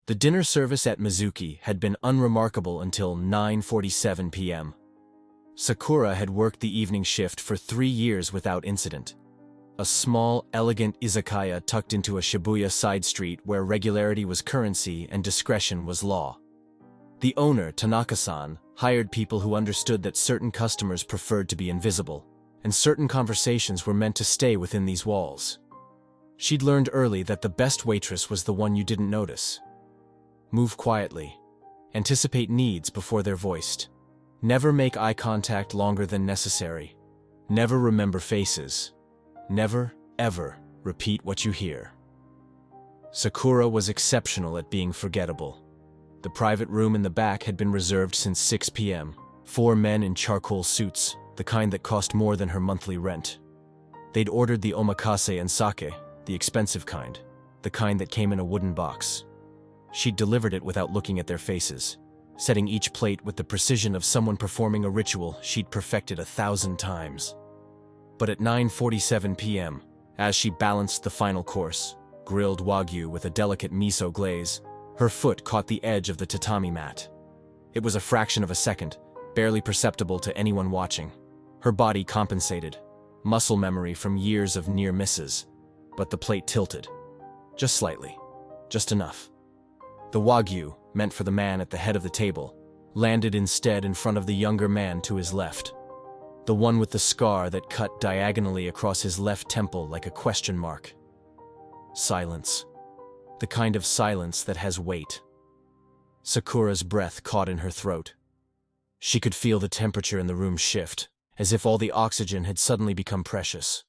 The dinner service at Mizuki had been unremarkable until 9:47 p.m. Sakura had worked the evening shift for 3 years without incident. A small, elegant izakaya tucked into a Shibuya side street where regularity was currency and discretion was law. The owner, Tanaka-san, hired people who understood that certain customers preferred to be invisible, and certain conversations were meant to stay within these walls. She'd learned early that the best waitress was the one you didn't notice. Move quietly. Anticipate needs before they're voiced. Never make eye contact longer than necessary. Never remember faces. Never, ever repeat what you hear. Sakura was exceptional at being forgettable. The private room in the back had been reserved since 6 p.m. 4 men in charcoal suits, the kind that cost more than her monthly rent. They'd ordered the omakase and sake, the expensive kind, the kind that came in a wooden box. She'd delivered it without looking at their faces, setting each plate with the precision of someone performing a ritual she'd perfected 1,000 times. But at 9:47 p.m., as she balanced the final course, grilled wagyu with a delicate miso glaze, her foot caught the edge of the tatami mat. It was a fraction of a second, barely perceptible to anyone watching. Her body compensated, muscle memory from years of near misses, but the plate tilted. Just slightly. Just enough. The wagyu, meant for the man at the head of the table, landed instead in front of the younger man to his left. The one with the scar that cut diagonally across his left temple like a question mark. Silence. The kind of silence that has weight. Sakura's breath caught in her throat. She could feel the temperature in the room shift, as if all the oxygen had suddenly become precious.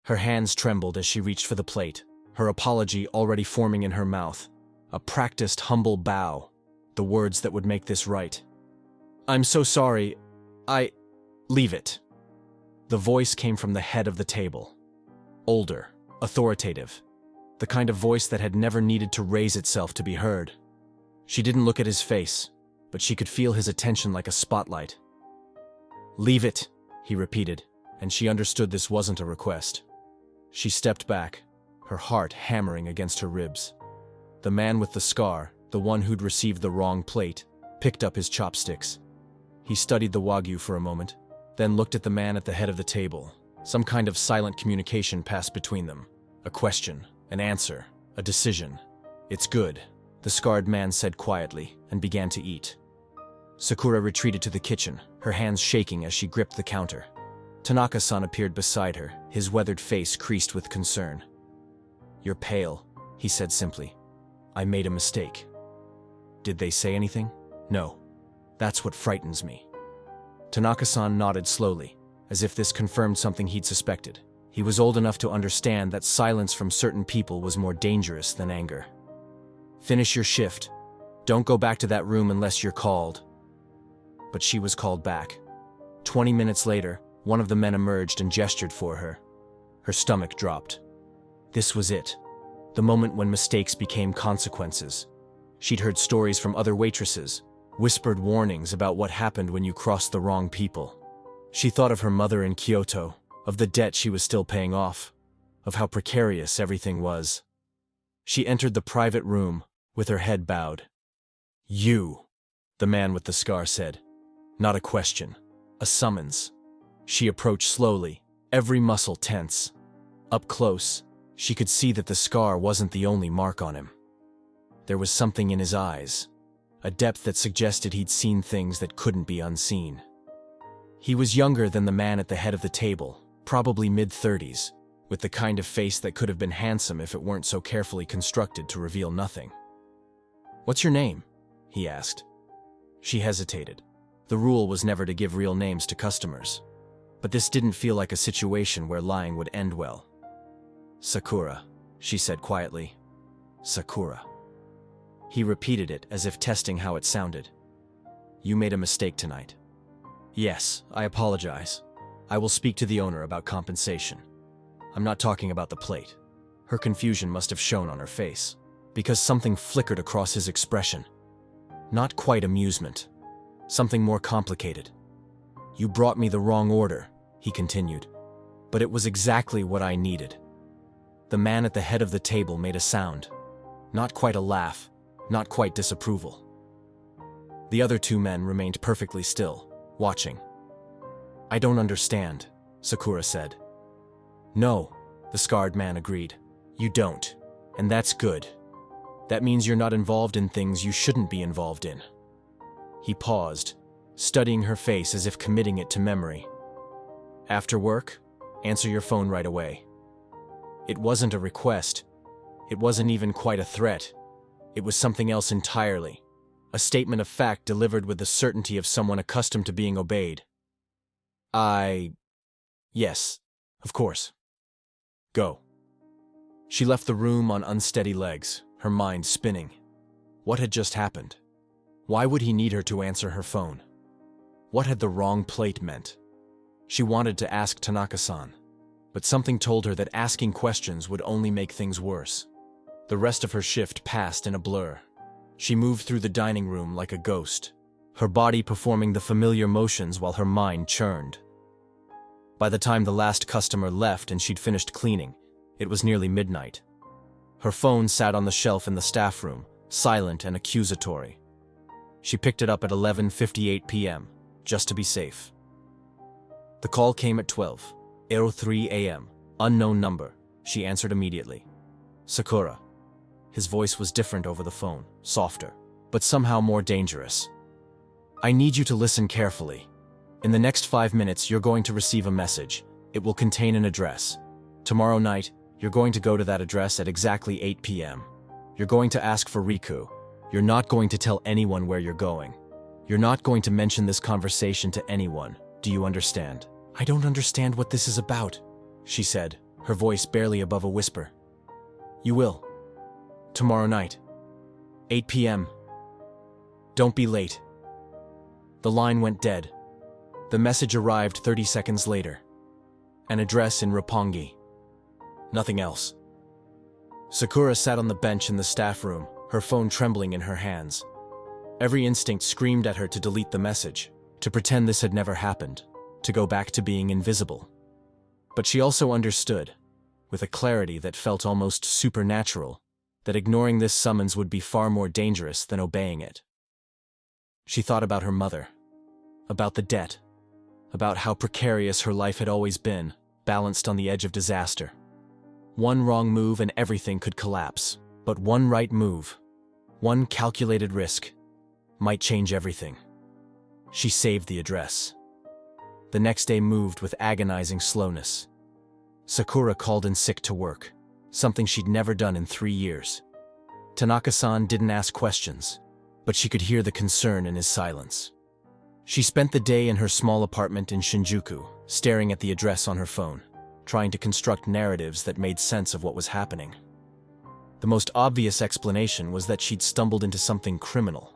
Her hands trembled as she reached for the plate, her apology already forming in her mouth. A practiced, humble bow, the words that would make this right. "I'm so sorry. Leave it." The voice came from the head of the table. Older, authoritative, the kind of voice that had never needed to raise itself to be heard. She didn't look at his face, but she could feel his attention like a spotlight. "Leave it," he repeated, and she understood this wasn't a request. She stepped back, her heart hammering against her ribs. The man with the scar, the one who'd received the wrong plate, picked up his chopsticks. He studied the wagyu for a moment, then looked at the man at the head of the table. Some kind of silent communication passed between them. A question, an answer, a decision. "It's good," the scarred man said quietly, and began to eat. Sakura retreated to the kitchen, her hands shaking as she gripped the counter. Tanaka-san appeared beside her, his weathered face creased with concern. "You're pale," he said simply. "I made a mistake." "Did they say anything?" "No. That's what frightens me." Tanaka-san nodded slowly, as if this confirmed something he'd suspected. He was old enough to understand that silence from certain people was more dangerous than anger. "Finish your shift. Don't go back to that room unless you're called." But she was called back. 20 minutes later, one of the men emerged and gestured for her. Her stomach dropped. This was it. The moment when mistakes became consequences. She'd heard stories from other waitresses, whispered warnings about what happened when you crossed the wrong people. She thought of her mother in Kyoto, of the debt she was still paying off, of how precarious everything was. She entered the private room, with her head bowed. "You," the man with the scar said. Not a question, a summons. She approached slowly, every muscle tense. Up close, she could see that the scar wasn't the only mark on him. There was something in his eyes, a depth that suggested he'd seen things that couldn't be unseen. He was younger than the man at the head of the table, probably mid-30s, with the kind of face that could have been handsome if it weren't so carefully constructed to reveal nothing. "What's your name?" he asked. She hesitated. The rule was never to give real names to customers. But this didn't feel like a situation where lying would end well. "Sakura," she said quietly. "Sakura." He repeated it as if testing how it sounded. "You made a mistake tonight." "Yes, I apologize. I will speak to the owner about compensation. I'm not talking about the plate." Her confusion must have shown on her face, because something flickered across his expression. Not quite amusement. Something more complicated. "You brought me the wrong order," he continued. "But it was exactly what I needed." The man at the head of the table made a sound. Not quite a laugh, not quite disapproval. The other two men remained perfectly still, watching. "I don't understand," Sakura said. "No," the scarred man agreed. "You don't. And that's good. That means you're not involved in things you shouldn't be involved in." He paused, studying her face as if committing it to memory. "After work, answer your phone right away." It wasn't a request. It wasn't even quite a threat. It was something else entirely. A statement of fact delivered with the certainty of someone accustomed to being obeyed. Yes, of course. Go." She left the room on unsteady legs, her mind spinning. What had just happened? Why would he need her to answer her phone? What had the wrong plate meant? She wanted to ask Tanaka-san, but something told her that asking questions would only make things worse. The rest of her shift passed in a blur. She moved through the dining room like a ghost, her body performing the familiar motions while her mind churned. By the time the last customer left and she'd finished cleaning, it was nearly midnight. Her phone sat on the shelf in the staff room, silent and accusatory. She picked it up at 11:58 p.m., just to be safe. The call came at 12:03 a.m., unknown number. She answered immediately. "Sakura." His voice was different over the phone, softer, but somehow more dangerous. "I need you to listen carefully. In the next 5 minutes, you're going to receive a message. It will contain an address. Tomorrow night, you're going to go to that address at exactly 8 p.m. You're going to ask for Riku. You're not going to tell anyone where you're going. You're not going to mention this conversation to anyone. Do you understand?" "I don't understand what this is about," she said, her voice barely above a whisper. "You will. Tomorrow night. 8 p.m. Don't be late." The line went dead. The message arrived 30 seconds later. An address in Roppongi. Nothing else. Sakura sat on the bench in the staff room, her phone trembling in her hands. Every instinct screamed at her to delete the message, to pretend this had never happened, to go back to being invisible. But she also understood, with a clarity that felt almost supernatural, that ignoring this summons would be far more dangerous than obeying it. She thought about her mother, about the debt, about how precarious her life had always been, balanced on the edge of disaster. One wrong move and everything could collapse, but one right move, one calculated risk, might change everything. She saved the address. The next day moved with agonizing slowness. Sakura called in sick to work, something she'd never done in 3 years. Tanaka-san didn't ask questions, but she could hear the concern in his silence. She spent the day in her small apartment in Shinjuku, staring at the address on her phone, trying to construct narratives that made sense of what was happening. The most obvious explanation was that she'd stumbled into something criminal.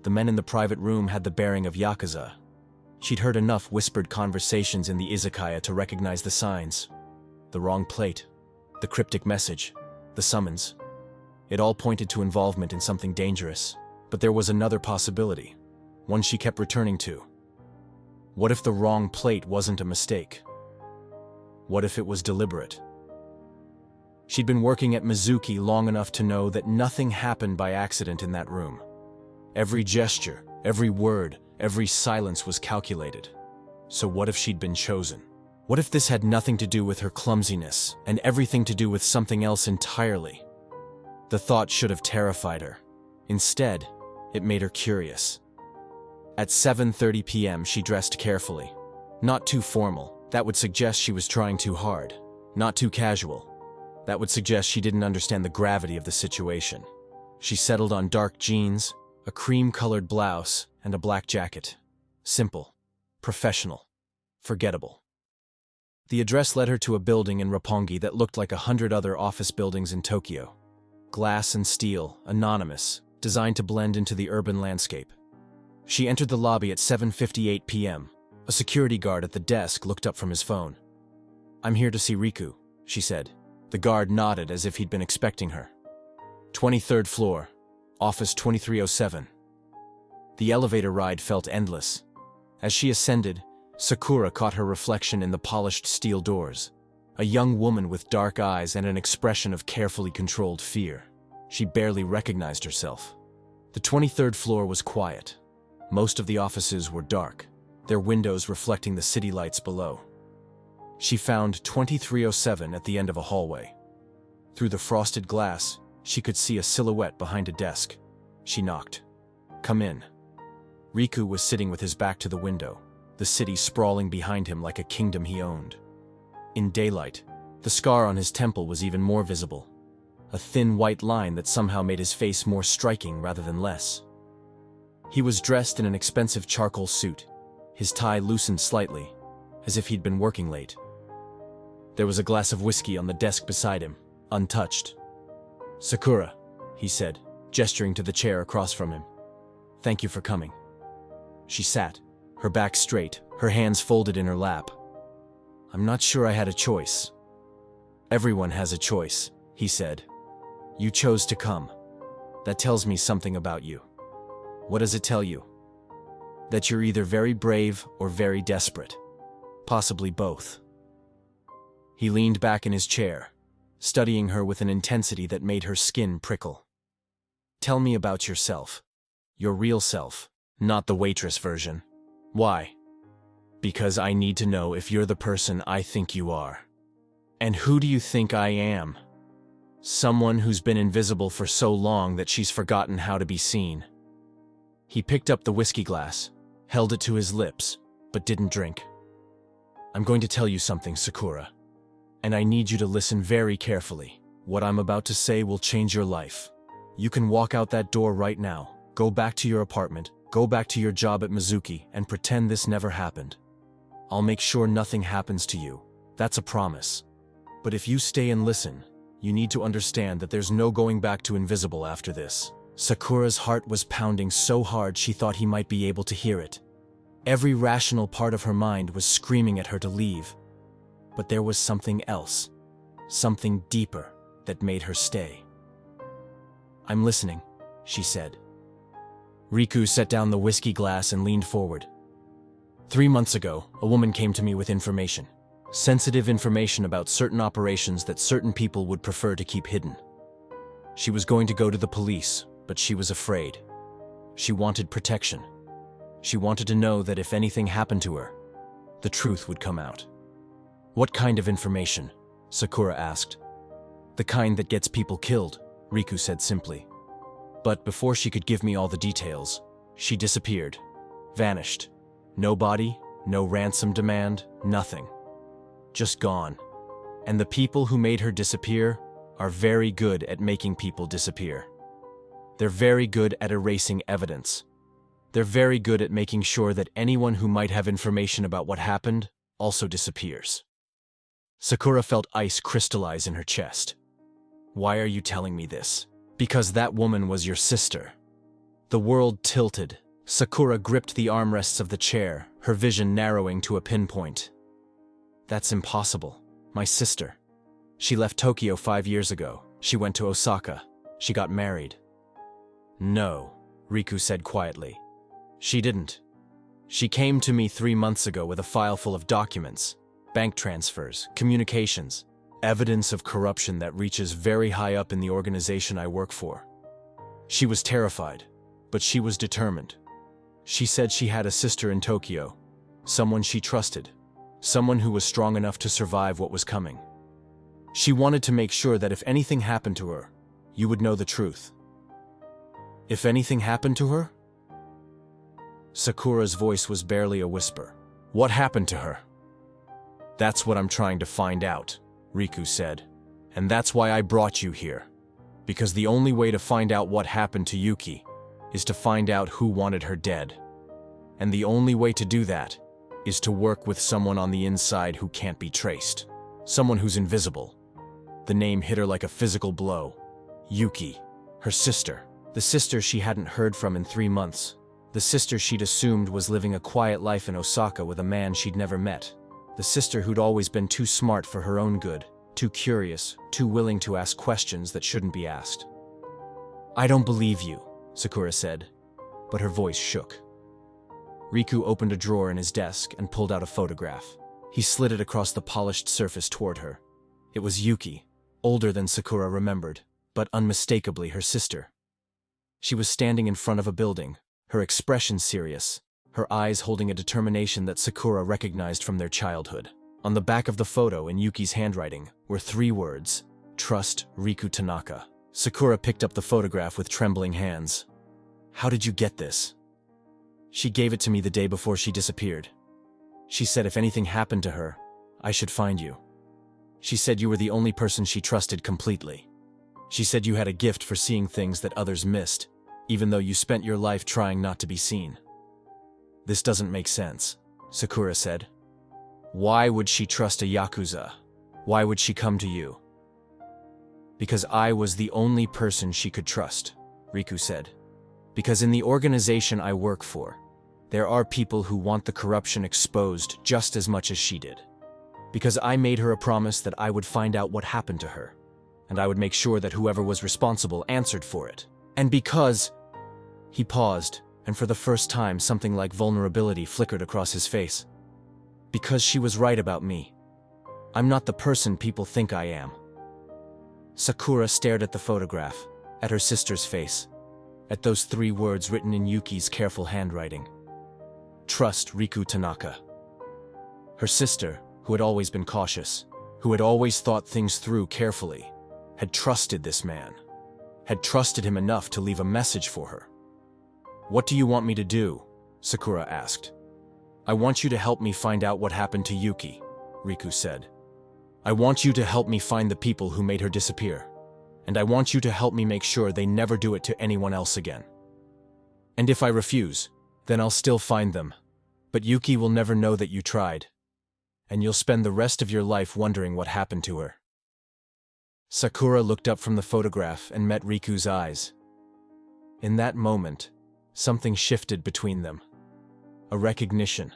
The men in the private room had the bearing of Yakuza. She'd heard enough whispered conversations in the izakaya to recognize the signs. The wrong plate, the cryptic message, the summons. It all pointed to involvement in something dangerous. But there was another possibility, one she kept returning to. What if the wrong plate wasn't a mistake? What if it was deliberate? She'd been working at Mizuki long enough to know that nothing happened by accident in that room. Every gesture, every word, every silence was calculated. So what if she'd been chosen? What if this had nothing to do with her clumsiness and everything to do with something else entirely? The thought should have terrified her. Instead, it made her curious. At 7:30 p.m. she dressed carefully. Not too formal, that would suggest she was trying too hard. Not too casual, that would suggest she didn't understand the gravity of the situation. She settled on dark jeans, a cream-colored blouse, and a black jacket. Simple, professional, forgettable. The address led her to a building in Roppongi that looked like 100 other office buildings in Tokyo. Glass and steel, anonymous, designed to blend into the urban landscape. She entered the lobby at 7:58 p.m. A security guard at the desk looked up from his phone. "I'm here to see Riku," she said. The guard nodded as if he'd been expecting her. 23rd floor, office 2307. The elevator ride felt endless. As she ascended, Sakura caught her reflection in the polished steel doors. A young woman with dark eyes and an expression of carefully controlled fear. She barely recognized herself. The 23rd floor was quiet. Most of the offices were dark, their windows reflecting the city lights below. She found 2307 at the end of a hallway. Through the frosted glass, she could see a silhouette behind a desk. She knocked. "Come in." Riku was sitting with his back to the window, the city sprawling behind him like a kingdom he owned. In daylight, the scar on his temple was even more visible, a thin white line that somehow made his face more striking rather than less. He was dressed in an expensive charcoal suit, his tie loosened slightly, as if he'd been working late. There was a glass of whiskey on the desk beside him, untouched. "Sakura," he said, gesturing to the chair across from him. "Thank you for coming." She sat, her back straight, her hands folded in her lap. "I'm not sure I had a choice." "Everyone has a choice," he said. "You chose to come. That tells me something about you." "What does it tell you?" "That you're either very brave or very desperate. Possibly both." He leaned back in his chair, studying her with an intensity that made her skin prickle. "Tell me about yourself. Your real self, not the Waitress version." "Why?" "Because I need to know if you're the person I think you are." "And who do you think I am?" "Someone who's been invisible for so long that she's forgotten how to be seen." He picked up the whiskey glass, held it to his lips, but didn't drink. "I'm going to tell you something, Sakura. And I need you to listen very carefully. What I'm about to say will change your life. You can walk out that door right now, go back to your apartment, go back to your job at Mizuki, and pretend this never happened. I'll make sure nothing happens to you. That's a promise. But if you stay and listen, you need to understand that there's no going back to invisible after this." Sakura's heart was pounding so hard she thought he might be able to hear it. Every rational part of her mind was screaming at her to leave. But there was something else, something deeper, that made her stay. "I'm listening," she said. Riku set down the whiskey glass and leaned forward. 3 months ago, a woman came to me with information. Sensitive information about certain operations that certain people would prefer to keep hidden. She was going to go to the police, but she was afraid. She wanted protection. She wanted to know that if anything happened to her, the truth would come out. "What kind of information?" Sakura asked. "The kind that gets people killed," Riku said simply. But before she could give me all the details, she disappeared, vanished. No body, no ransom demand, nothing. Just gone. And the people who made her disappear are very good at making people disappear. They're very good at erasing evidence. They're very good at making sure that anyone who might have information about what happened also disappears. Sakura felt ice crystallize in her chest. "Why are you telling me this?" "Because that woman was your sister." The world tilted. Sakura gripped the armrests of the chair, her vision narrowing to a pinpoint. "That's impossible. My sister. She left Tokyo 5 years ago. She went to Osaka. She got married." "No," Riku said quietly. "She didn't. She came to me 3 months ago with a file full of documents, bank transfers, communications, evidence of corruption that reaches very high up in the organization I work for. She was terrified, but she was determined. She said she had a sister in Tokyo, someone she trusted, someone who was strong enough to survive what was coming. She wanted to make sure that if anything happened to her, you would know the truth." "If anything happened to her?" Sakura's voice was barely a whisper. "What happened to her?" "That's what I'm trying to find out," Riku said. "And that's why I brought you here. Because the only way to find out what happened to Yuki is to find out who wanted her dead. And the only way to do that is to work with someone on the inside who can't be traced. Someone who's invisible." The name hit her like a physical blow. Yuki, her sister. The sister she hadn't heard from in 3 months. The sister she'd assumed was living a quiet life in Osaka with a man she'd never met. The sister who'd always been too smart for her own good, too curious, too willing to ask questions that shouldn't be asked. "I don't believe you," Sakura said, but her voice shook. Riku opened a drawer in his desk and pulled out a photograph. He slid it across the polished surface toward her. It was Yuki, older than Sakura remembered, but unmistakably her sister. She was standing in front of a building, her expression serious, her eyes holding a determination that Sakura recognized from their childhood. On the back of the photo, in Yuki's handwriting, were 3 words: "Trust Riku Tanaka." Sakura picked up the photograph with trembling hands. "How did you get this?" "She gave it to me the day before she disappeared. She said if anything happened to her, I should find you. She said you were the only person she trusted completely. She said you had a gift for seeing things that others missed, even though you spent your life trying not to be seen." "This doesn't make sense," Sakura said. "Why would she trust a Yakuza? Why would she come to you?" "Because I was the only person she could trust," Riku said. "Because in the organization I work for, there are people who want the corruption exposed just as much as she did. Because I made her a promise that I would find out what happened to her, and I would make sure that whoever was responsible answered for it. And because—" He paused, and for the first time something like vulnerability flickered across his face. "Because she was right about me. I'm not the person people think I am." Sakura stared at the photograph, at her sister's face, at those 3 words written in Yuki's careful handwriting. "Trust Riku Tanaka." Her sister, who had always been cautious, who had always thought things through carefully, had trusted this man, had trusted him enough to leave a message for her. "What do you want me to do?" Sakura asked. "I want you to help me find out what happened to Yuki," Riku said. "I want you to help me find the people who made her disappear, and I want you to help me make sure they never do it to anyone else again. And if I refuse, then I'll still find them, but Yuki will never know that you tried, and you'll spend the rest of your life wondering what happened to her." Sakura looked up from the photograph and met Riku's eyes. In that moment, something shifted between them. A recognition.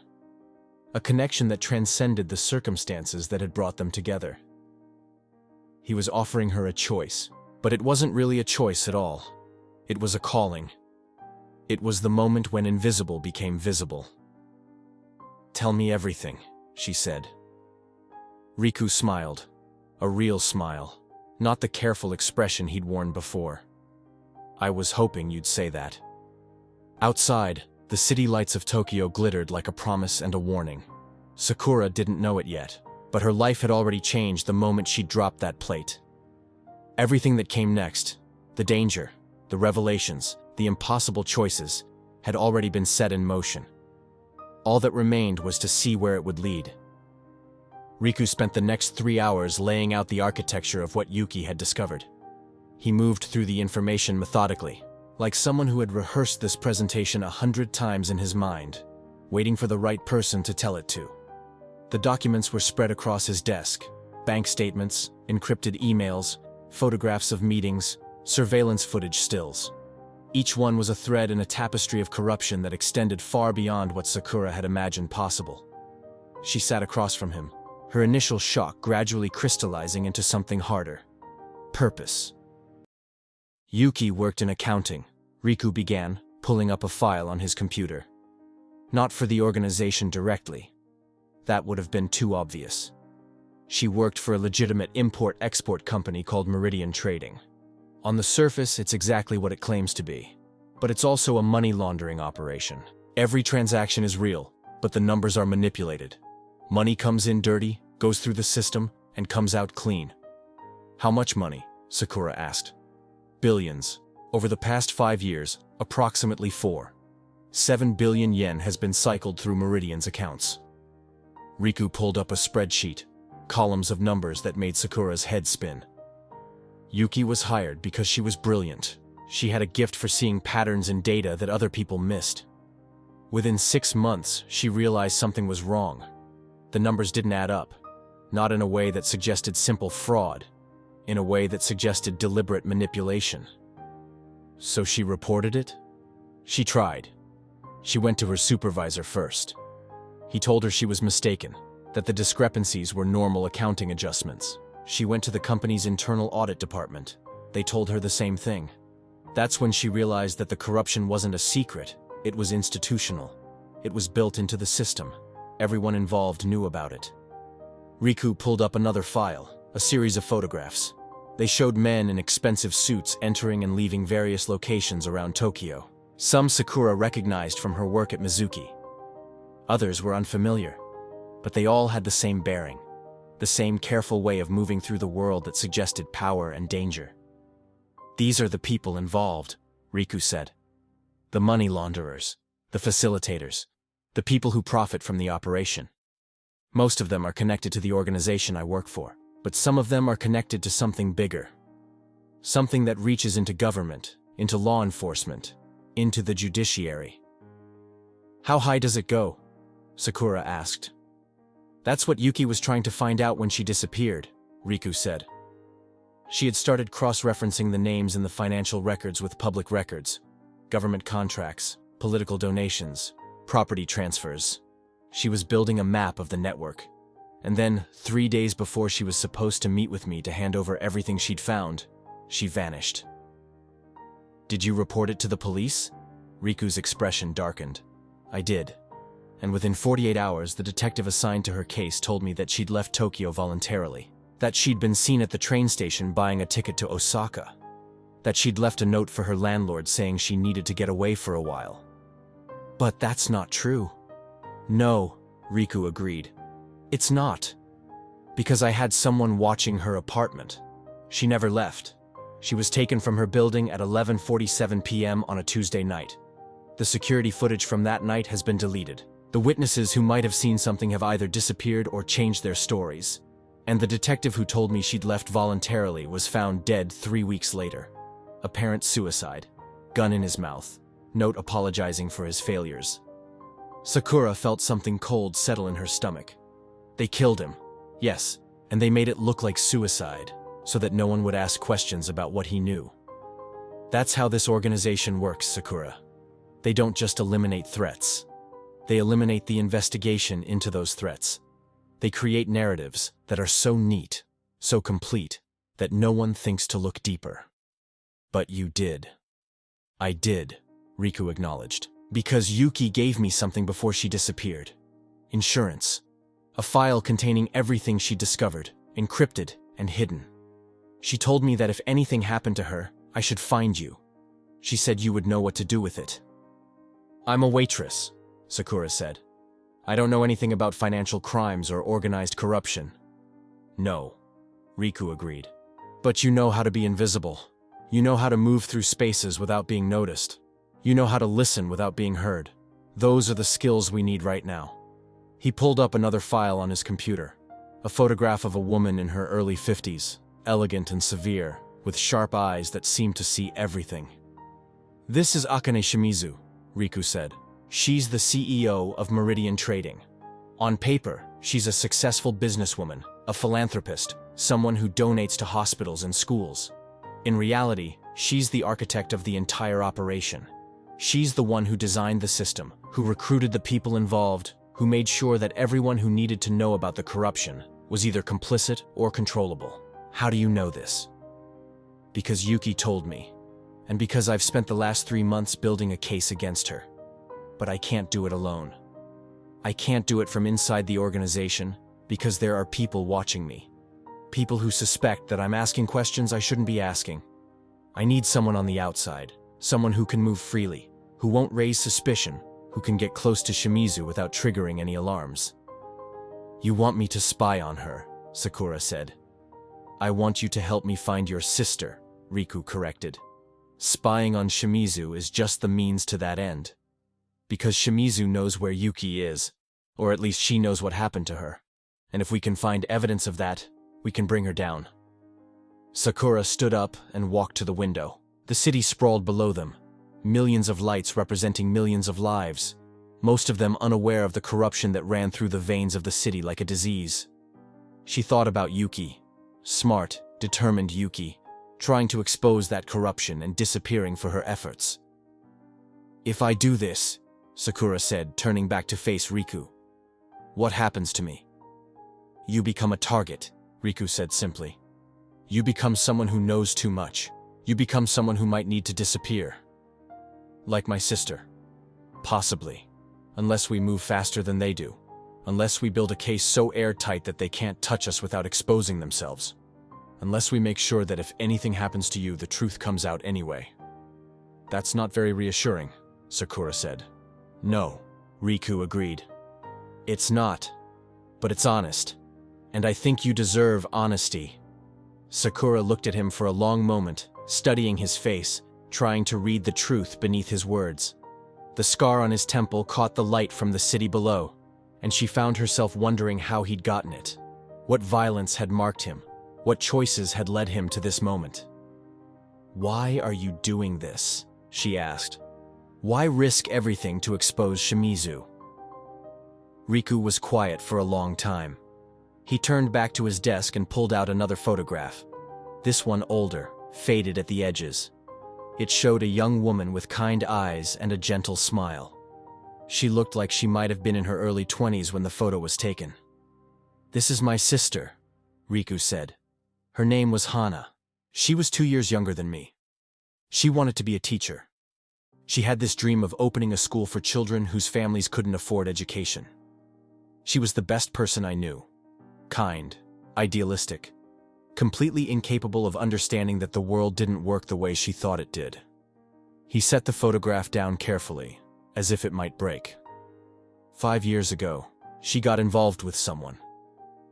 A connection that transcended the circumstances that had brought them together. He was offering her a choice, but it wasn't really a choice at all. It was a calling. It was the moment when invisible became visible. "Tell me everything," she said. Riku smiled. A real smile, not the careful expression he'd worn before. "I was hoping you'd say that." Outside, the city lights of Tokyo glittered like a promise and a warning. Sakura didn't know it yet, but her life had already changed the moment she dropped that plate. Everything that came next, the danger, the revelations, the impossible choices, had already been set in motion. All that remained was to see where it would lead. Riku spent the next 3 hours laying out the architecture of what Yuki had discovered. He moved through the information methodically, like someone who had rehearsed this presentation 100 times in his mind, waiting for the right person to tell it to. The documents were spread across his desk: bank statements, encrypted emails, photographs of meetings, surveillance footage stills. Each one was a thread in a tapestry of corruption that extended far beyond what Sakura had imagined possible. She sat across from him, her initial shock gradually crystallizing into something harder: purpose. Yuki worked in accounting, Riku began, pulling up a file on his computer. Not for the organization directly. That would have been too obvious. She worked for a legitimate import-export company called Meridian Trading. On the surface, it's exactly what it claims to be. But it's also a money laundering operation. Every transaction is real, but the numbers are manipulated. Money comes in dirty, goes through the system, and comes out clean. "How much money?" Sakura asked. "Billions. Over the past 5 years, approximately 4.7 billion yen has been cycled through Meridian's accounts." Riku pulled up a spreadsheet, columns of numbers that made Sakura's head spin. Yuki was hired because she was brilliant. She had a gift for seeing patterns in data that other people missed. Within 6 months, she realized something was wrong. The numbers didn't add up, not in a way that suggested simple fraud, in a way that suggested deliberate manipulation. So she reported it? She tried. She went to her supervisor first. He told her she was mistaken, that the discrepancies were normal accounting adjustments. She went to the company's internal audit department. They told her the same thing. That's when she realized that the corruption wasn't a secret, it was institutional. It was built into the system. Everyone involved knew about it. Riku pulled up another file, a series of photographs. They showed men in expensive suits entering and leaving various locations around Tokyo. Some Sakura recognized from her work at Mizuki. Others were unfamiliar, but they all had the same bearing, the same careful way of moving through the world that suggested power and danger. "These are the people involved," Riku said. "The money launderers, the facilitators, the people who profit from the operation. Most of them are connected to the organization I work for, but some of them are connected to something bigger. Something that reaches into government, into law enforcement, into the judiciary." "How high does it go?" Sakura asked. "That's what Yuki was trying to find out when she disappeared," Riku said. She had started cross-referencing the names in the financial records with public records, government contracts, political donations, property transfers. She was building a map of the network. And then, 3 days before she was supposed to meet with me to hand over everything she'd found, she vanished. "Did you report it to the police?" Riku's expression darkened. "I did. And within 48 hours, the detective assigned to her case told me that she'd left Tokyo voluntarily, that she'd been seen at the train station buying a ticket to Osaka, that she'd left a note for her landlord saying she needed to get away for a while." "But that's not true." "No," Riku agreed. "It's not. Because I had someone watching her apartment. She never left. She was taken from her building at 11:47 p.m. on a Tuesday night. The security footage from that night has been deleted. The witnesses who might have seen something have either disappeared or changed their stories. And the detective who told me she'd left voluntarily was found dead 3 weeks later. Apparent suicide. Gun in his mouth. Note apologizing for his failures." Sakura felt something cold settle in her stomach. They killed him, yes, and they made it look like suicide, so that no one would ask questions about what he knew. "That's how this organization works, Sakura. They don't just eliminate threats. They eliminate the investigation into those threats. They create narratives that are so neat, so complete, that no one thinks to look deeper." "But you did." "I did," Riku acknowledged, "because Yuki gave me something before she disappeared. Insurance. A file containing everything she discovered, encrypted and hidden. She told me that if anything happened to her, I should find you. She said you would know what to do with it." "I'm a waitress," Sakura said. "I don't know anything about financial crimes or organized corruption." "No," Riku agreed. "But you know how to be invisible. You know how to move through spaces without being noticed. You know how to listen without being heard. Those are the skills we need right now." He pulled up another file on his computer. A photograph of a woman in her early 50s, elegant and severe, with sharp eyes that seemed to see everything. "This is Akane Shimizu," Riku said. "She's the CEO of Meridian Trading. On paper, she's a successful businesswoman, a philanthropist, someone who donates to hospitals and schools. In reality, she's the architect of the entire operation. She's the one who designed the system, who recruited the people involved, who made sure that everyone who needed to know about the corruption was either complicit or controllable." "How do you know this?" "Because Yuki told me, and because I've spent the last 3 months building a case against her. But I can't do it alone. I can't do it from inside the organization because there are people watching me. People who suspect that I'm asking questions I shouldn't be asking. I need someone on the outside, someone who can move freely, who won't raise suspicion, who can get close to Shimizu without triggering any alarms." "You want me to spy on her," Sakura said. "I want you to help me find your sister," Riku corrected. "Spying on Shimizu is just the means to that end. Because Shimizu knows where Yuki is, or at least she knows what happened to her. And if we can find evidence of that, we can bring her down." Sakura stood up and walked to the window. The city sprawled below them, millions of lights representing millions of lives, most of them unaware of the corruption that ran through the veins of the city like a disease. She thought about Yuki, smart, determined Yuki, trying to expose that corruption and disappearing for her efforts. "If I do this," Sakura said, turning back to face Riku, "what happens to me?" "You become a target," Riku said simply. "You become someone who knows too much. You become someone who might need to disappear. Like my sister. Possibly. Unless we move faster than they do. Unless we build a case so airtight that they can't touch us without exposing themselves. Unless we make sure that if anything happens to you, the truth comes out anyway. That's not very reassuring, Sakura said. No, Riku agreed. It's not, but it's honest. And I think you deserve honesty. Sakura looked at him for a long moment, studying his face, trying to read the truth beneath his words. The scar on his temple caught the light from the city below, and she found herself wondering how he'd gotten it. What violence had marked him? What choices had led him to this moment? Why are you doing this? She asked. Why risk everything to expose Shimizu? Riku was quiet for a long time. He turned back to his desk and pulled out another photograph. This one older, faded at the edges. It showed a young woman with kind eyes and a gentle smile. She looked like she might have been in her early 20s when the photo was taken. This is my sister, Riku said. Her name was Hana. She was 2 years younger than me. She wanted to be a teacher. She had this dream of opening a school for children whose families couldn't afford education. She was the best person I knew. Kind, idealistic, completely incapable of understanding that the world didn't work the way she thought it did. He set the photograph down carefully, as if it might break. 5 years ago, she got involved with someone.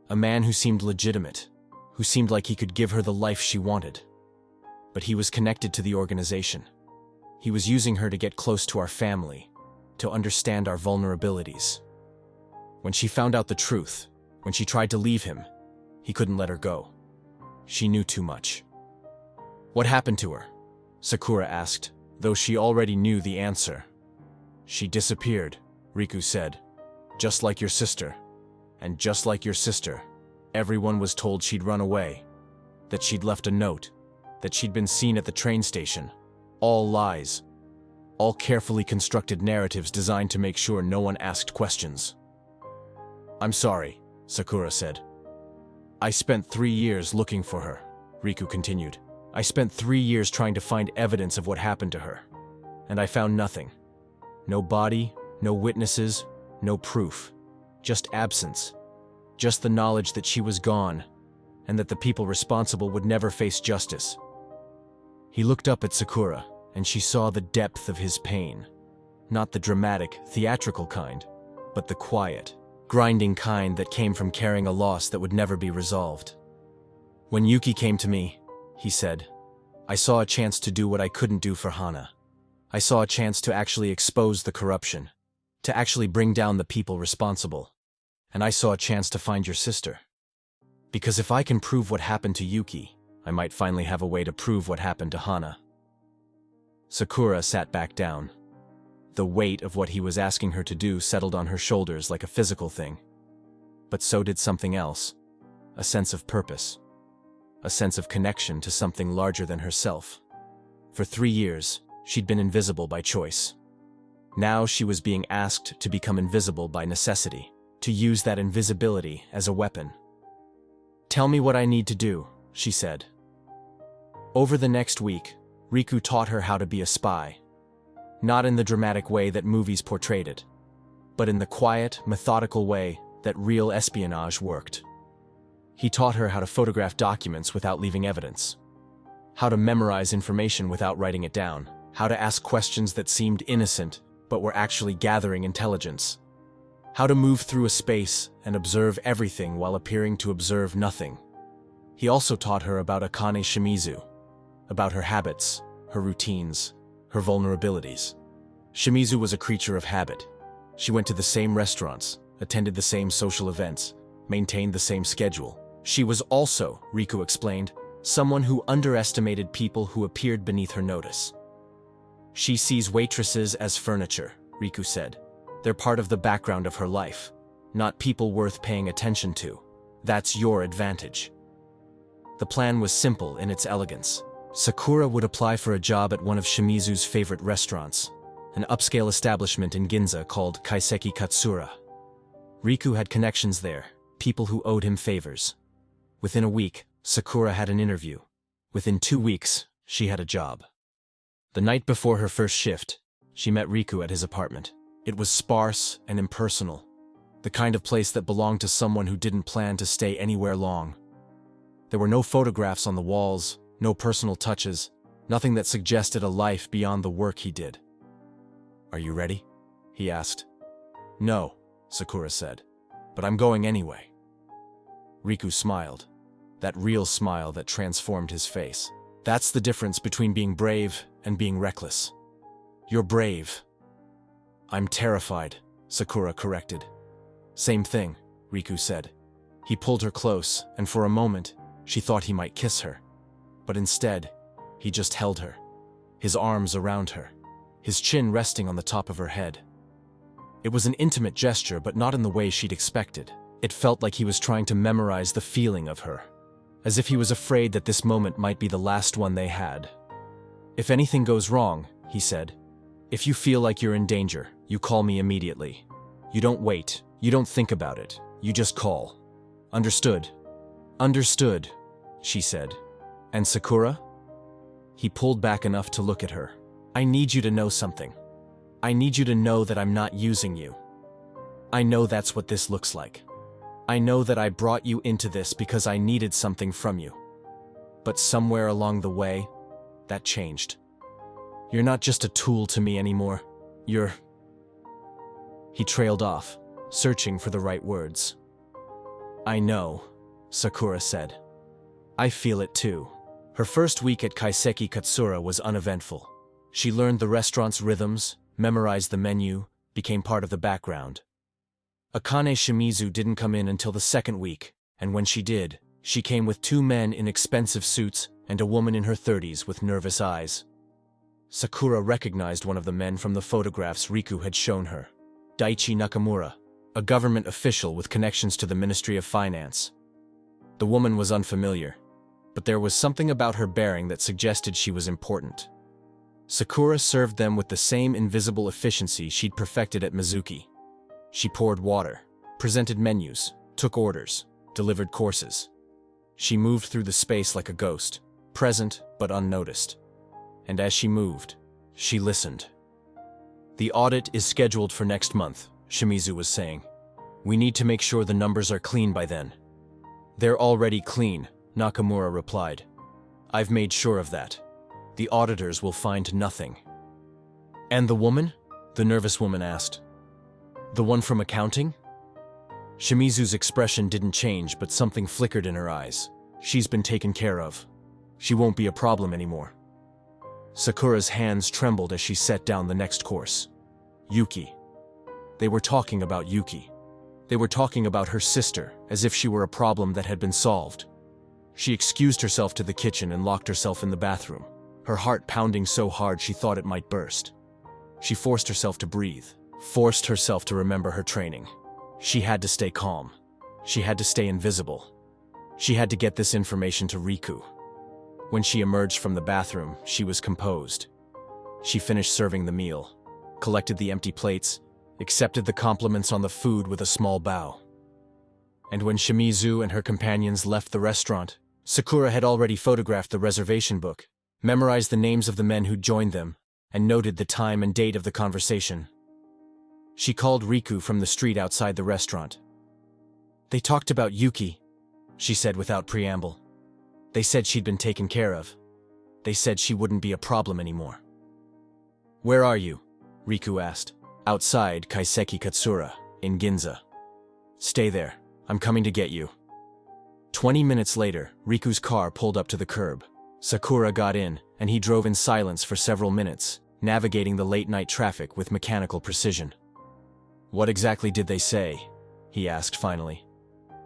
A man who seemed legitimate, who seemed like he could give her the life she wanted. But he was connected to the organization. He was using her to get close to our family, to understand our vulnerabilities. When she found out the truth, when she tried to leave him, he couldn't let her go. She knew too much. What happened to her? Sakura asked, though she already knew the answer. She disappeared, Riku said. Just like your sister. And just like your sister, everyone was told she'd run away, that she'd left a note, that she'd been seen at the train station. All lies. All carefully constructed narratives designed to make sure no one asked questions. I'm sorry, Sakura said. I spent 3 years looking for her, Riku continued. I spent 3 years trying to find evidence of what happened to her. And I found nothing. No body, no witnesses, no proof. Just absence. Just the knowledge that she was gone, and that the people responsible would never face justice. He looked up at Sakura, and she saw the depth of his pain. Not the dramatic, theatrical kind, but the quiet, grinding kind that came from carrying a loss that would never be resolved. When Yuki came to me, he said, I saw a chance to do what I couldn't do for Hana. I saw a chance to actually expose the corruption, to actually bring down the people responsible. And I saw a chance to find your sister. Because if I can prove what happened to Yuki, I might finally have a way to prove what happened to Hana. Sakura sat back down. The weight of what he was asking her to do settled on her shoulders like a physical thing. But so did something else. A sense of purpose. A sense of connection to something larger than herself. For 3 years, she'd been invisible by choice. Now she was being asked to become invisible by necessity, to use that invisibility as a weapon. Tell me what I need to do, she said. Over the next week, Riku taught her how to be a spy. Not in the dramatic way that movies portrayed it, but in the quiet, methodical way that real espionage worked. He taught her how to photograph documents without leaving evidence, how to memorize information without writing it down, how to ask questions that seemed innocent but were actually gathering intelligence, how to move through a space and observe everything while appearing to observe nothing. He also taught her about Akane Shimizu, about her habits, her routines, her vulnerabilities. Shimizu was a creature of habit. She went to the same restaurants, attended the same social events, maintained the same schedule. She was also, Riku explained, someone who underestimated people who appeared beneath her notice. She sees waitresses as furniture, Riku said. They're part of the background of her life, not people worth paying attention to. That's your advantage. The plan was simple in its elegance. Sakura would apply for a job at one of Shimizu's favorite restaurants, an upscale establishment in Ginza called Kaiseki Katsura. Riku had connections there, people who owed him favors. Within a week, Sakura had an interview. Within 2 weeks, she had a job. The night before her first shift, she met Riku at his apartment. It was sparse and impersonal, the kind of place that belonged to someone who didn't plan to stay anywhere long. There were no photographs on the walls, no personal touches, nothing that suggested a life beyond the work he did. "Are you ready?" he asked. "No," Sakura said, "but I'm going anyway." Riku smiled, that real smile that transformed his face. That's the difference between being brave and being reckless. You're brave. "I'm terrified," Sakura corrected. "Same thing," Riku said. He pulled her close, and for a moment, she thought he might kiss her. But instead, he just held her, his arms around her, his chin resting on the top of her head. It was an intimate gesture, but not in the way she'd expected. It felt like he was trying to memorize the feeling of her, as if he was afraid that this moment might be the last one they had. "If anything goes wrong," he said, "if you feel like you're in danger, you call me immediately. You don't wait, you don't think about it, you just call. Understood?" "Understood," she said. "And Sakura?" He pulled back enough to look at her. "I need you to know something. I need you to know that I'm not using you. I know that's what this looks like. I know that I brought you into this because I needed something from you. But somewhere along the way, that changed. You're not just a tool to me anymore. You're—" He trailed off, searching for the right words. "I know," Sakura said. "I feel it too." Her first week at Kaiseki Katsura was uneventful. She learned the restaurant's rhythms, memorized the menu, became part of the background. Akane Shimizu didn't come in until the second week, and when she did, she came with two men in expensive suits and a woman in her 30s with nervous eyes. Sakura recognized one of the men from the photographs Riku had shown her, Daichi Nakamura, a government official with connections to the Ministry of Finance. The woman was unfamiliar, but there was something about her bearing that suggested she was important. Sakura served them with the same invisible efficiency she'd perfected at Mizuki. She poured water, presented menus, took orders, delivered courses. She moved through the space like a ghost, present but unnoticed. And as she moved, she listened. "The audit is scheduled for next month," Shimizu was saying. "We need to make sure the numbers are clean by then." "They're already clean," Nakamura replied. "I've made sure of that. The auditors will find nothing." "And the woman?" the nervous woman asked. "The one from accounting?" Shimizu's expression didn't change, but something flickered in her eyes. "She's been taken care of. She won't be a problem anymore." Sakura's hands trembled as she set down the next course. Yuki. They were talking about Yuki. They were talking about her sister, as if she were a problem that had been solved. She excused herself to the kitchen and locked herself in the bathroom, her heart pounding so hard she thought it might burst. She forced herself to breathe, forced herself to remember her training. She had to stay calm. She had to stay invisible. She had to get this information to Riku. When she emerged from the bathroom, she was composed. She finished serving the meal, collected the empty plates, accepted the compliments on the food with a small bow. And when Shimizu and her companions left the restaurant, Sakura had already photographed the reservation book, memorized the names of the men who'd joined them, and noted the time and date of the conversation. She called Riku from the street outside the restaurant. "They talked about Yuki," she said without preamble. "They said she'd been taken care of. They said she wouldn't be a problem anymore." "Where are you?" Riku asked. "Outside Kaiseki Katsura, in Ginza." "Stay there. I'm coming to get you." 20 minutes later, Riku's car pulled up to the curb. Sakura got in, and he drove in silence for several minutes, navigating the late-night traffic with mechanical precision. "What exactly did they say?" he asked finally.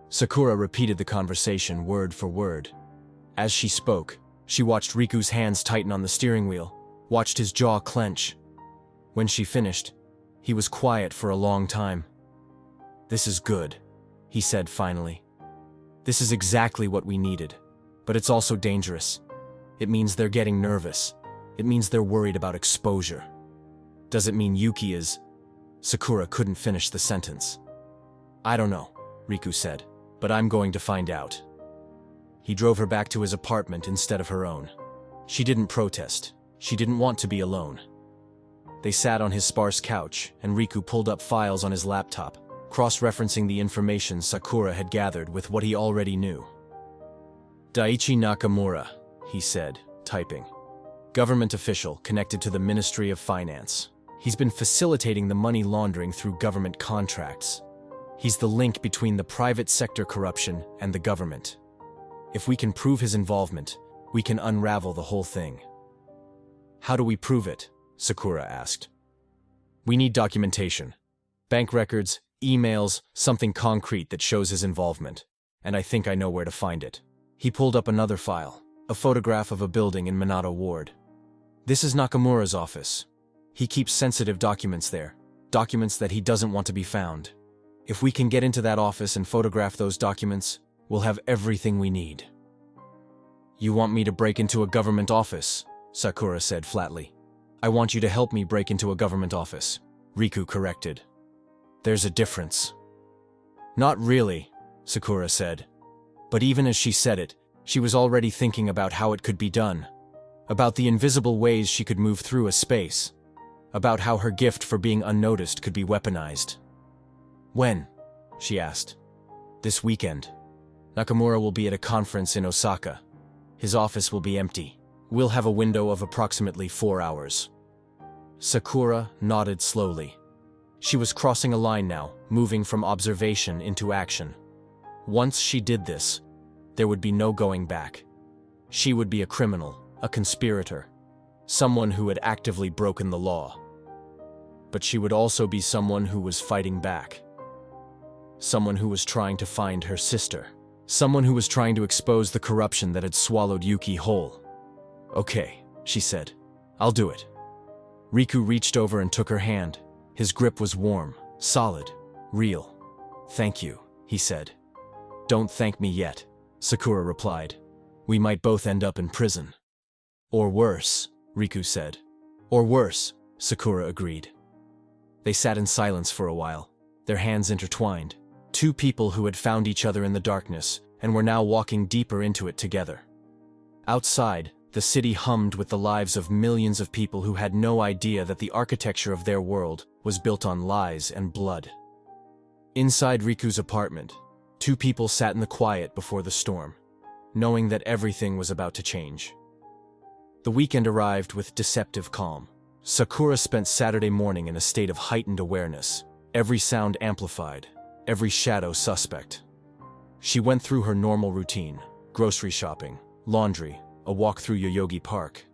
Sakura repeated the conversation word for word. As she spoke, she watched Riku's hands tighten on the steering wheel, watched his jaw clench. When she finished, he was quiet for a long time. "This is good," he said finally. "This is exactly what we needed, but it's also dangerous. It means they're getting nervous. It means they're worried about exposure. Does it mean Yuki is—" Sakura couldn't finish the sentence. "I don't know," Riku said, "but I'm going to find out." He drove her back to his apartment instead of her own. She didn't protest. She didn't want to be alone. They sat on his sparse couch, and Riku pulled up files on his laptop, cross-referencing the information Sakura had gathered with what he already knew. Daiichi Nakamura, he said, typing. Government official connected to the Ministry of Finance. He's been facilitating the money laundering through government contracts. He's the link between the private sector corruption and the government. If we can prove his involvement, we can unravel the whole thing. How do we prove it? Sakura asked. We need documentation. Bank records, emails, something concrete that shows his involvement. And I think I know where to find it. He pulled up another file, a photograph of a building in Minato Ward. This is Nakamura's office. He keeps sensitive documents there, documents that he doesn't want to be found. If we can get into that office and photograph those documents, we'll have everything we need. You want me to break into a government office? Sakura said flatly. I want you to help me break into a government office, Riku corrected. There's a difference. Not really, Sakura said. But even as she said it, she was already thinking about how it could be done, about the invisible ways she could move through a space, about how her gift for being unnoticed could be weaponized. When? She asked. This weekend. Nakamura will be at a conference in Osaka. His office will be empty. We'll have a window of approximately 4 hours. Sakura nodded slowly. She was crossing a line now, moving from observation into action. Once she did this, there would be no going back. She would be a criminal, a conspirator, someone who had actively broken the law. But she would also be someone who was fighting back. Someone who was trying to find her sister. Someone who was trying to expose the corruption that had swallowed Yuki whole. Okay, she said. I'll do it. Riku reached over and took her hand. His grip was warm, solid, real. Thank you, he said. Don't thank me yet, Sakura replied. We might both end up in prison. Or worse, Riku said. Or worse, Sakura agreed. They sat in silence for a while, their hands intertwined. Two people who had found each other in the darkness and were now walking deeper into it together. Outside, the city hummed with the lives of millions of people who had no idea that the architecture of their world was built on lies and blood. Inside Riku's apartment, two people sat in the quiet before the storm, knowing that everything was about to change. The weekend arrived with deceptive calm. Sakura spent Saturday morning in a state of heightened awareness, every sound amplified, every shadow suspect. She went through her normal routine, grocery shopping, laundry, a walk through Yoyogi Park,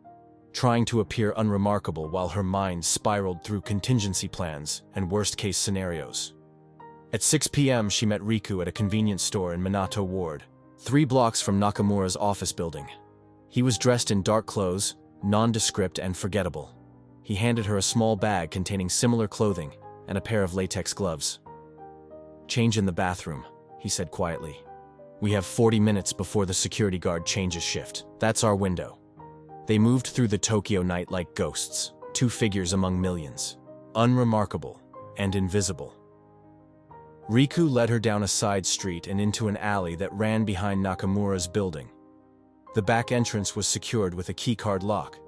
trying to appear unremarkable while her mind spiraled through contingency plans and worst-case scenarios. At 6 p.m. she met Riku at a convenience store in Minato Ward, 3 blocks from Nakamura's office building. He was dressed in dark clothes, nondescript and forgettable. He handed her a small bag containing similar clothing and a pair of latex gloves. Change in the bathroom, he said quietly. We have 40 minutes before the security guard changes shift. That's our window. They moved through the Tokyo night like ghosts, 2 figures among millions, unremarkable and invisible. Riku led her down a side street and into an alley that ran behind Nakamura's building. The back entrance was secured with a keycard lock,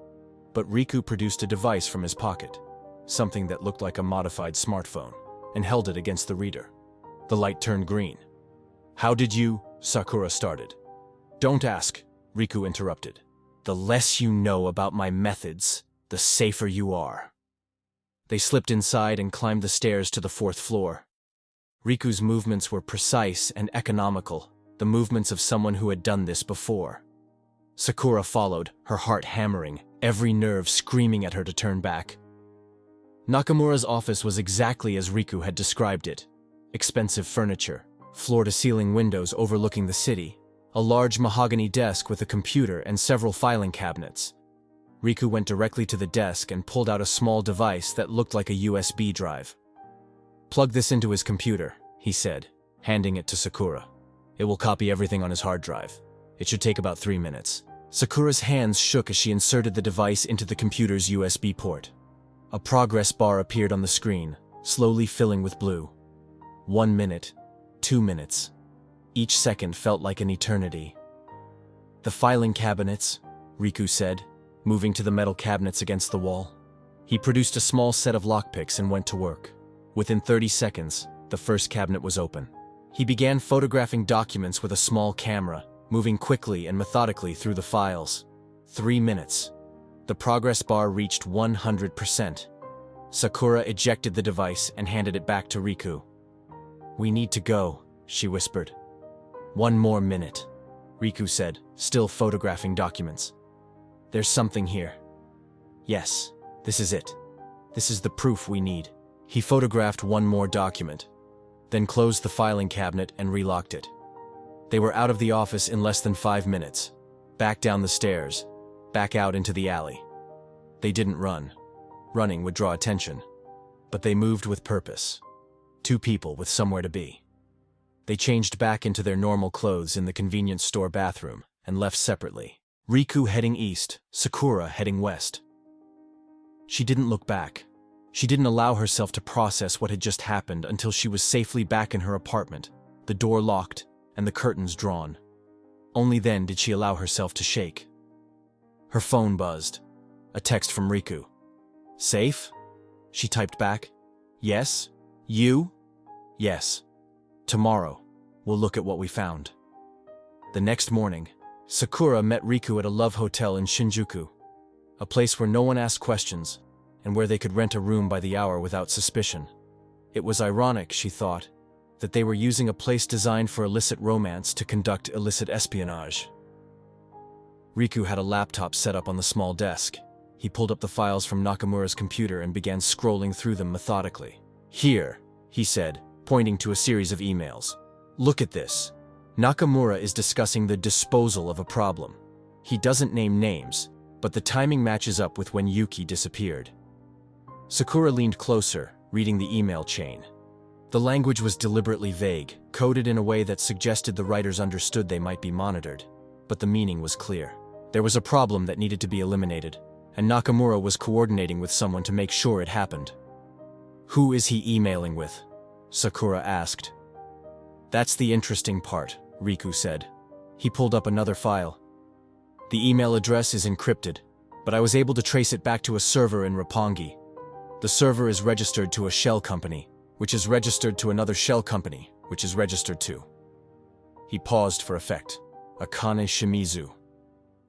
but Riku produced a device from his pocket, something that looked like a modified smartphone, and held it against the reader. The light turned green. How did you? Sakura started. Don't ask, Riku interrupted. The less you know about my methods, the safer you are. They slipped inside and climbed the stairs to the 4th floor. Riku's movements were precise and economical, the movements of someone who had done this before. Sakura followed, her heart hammering, every nerve screaming at her to turn back. Nakamura's office was exactly as Riku had described it. Expensive furniture, floor-to-ceiling windows overlooking the city, a large mahogany desk with a computer and several filing cabinets. Riku went directly to the desk and pulled out a small device that looked like a USB drive. Plug this into his computer, he said, handing it to Sakura. It will copy everything on his hard drive. It should take about 3 minutes. Sakura's hands shook as she inserted the device into the computer's USB port. A progress bar appeared on the screen, slowly filling with blue. 1 minute, 2 minutes. Each second felt like an eternity. The filing cabinets, Riku said, moving to the metal cabinets against the wall. He produced a small set of lockpicks and went to work. Within 30 seconds, the first cabinet was open. He began photographing documents with a small camera, moving quickly and methodically through the files. 3 minutes. The progress bar reached 100%. Sakura ejected the device and handed it back to Riku. "We need to go," she whispered. "1 more minute," Riku said, still photographing documents. "There's something here." "Yes, this is it. This is the proof we need." He photographed 1 more document, then closed the filing cabinet and relocked it. They were out of the office in less than 5 minutes, back down the stairs, back out into the alley. They didn't run. Running would draw attention. But they moved with purpose. 2 people with somewhere to be. They changed back into their normal clothes in the convenience store bathroom and left separately. Riku heading east, Sakura heading west. She didn't look back. She didn't allow herself to process what had just happened until she was safely back in her apartment, the door locked and the curtains drawn. Only then did she allow herself to shake. Her phone buzzed. A text from Riku. "Safe?" She typed back. "Yes? You?" "Yes. Tomorrow, we'll look at what we found." The next morning, Sakura met Riku at a love hotel in Shinjuku, a place where no one asked questions and where they could rent a room by the hour without suspicion. It was ironic, she thought, that they were using a place designed for illicit romance to conduct illicit espionage. Riku had a laptop set up on the small desk. He pulled up the files from Nakamura's computer and began scrolling through them methodically. "Here," he said, pointing to a series of emails. "Look at this. Nakamura is discussing the disposal of a problem. He doesn't name names, but the timing matches up with when Yuki disappeared." Sakura leaned closer, reading the email chain. The language was deliberately vague, coded in a way that suggested the writers understood they might be monitored. But the meaning was clear. There was a problem that needed to be eliminated, and Nakamura was coordinating with someone to make sure it happened. "Who is he emailing with?" Sakura asked. "That's the interesting part," Riku said. He pulled up another file. "The email address is encrypted, but I was able to trace it back to a server in Roppongi. The server is registered to a shell company, which is registered to another shell company, which is registered to." He paused for effect. "Akane Shimizu."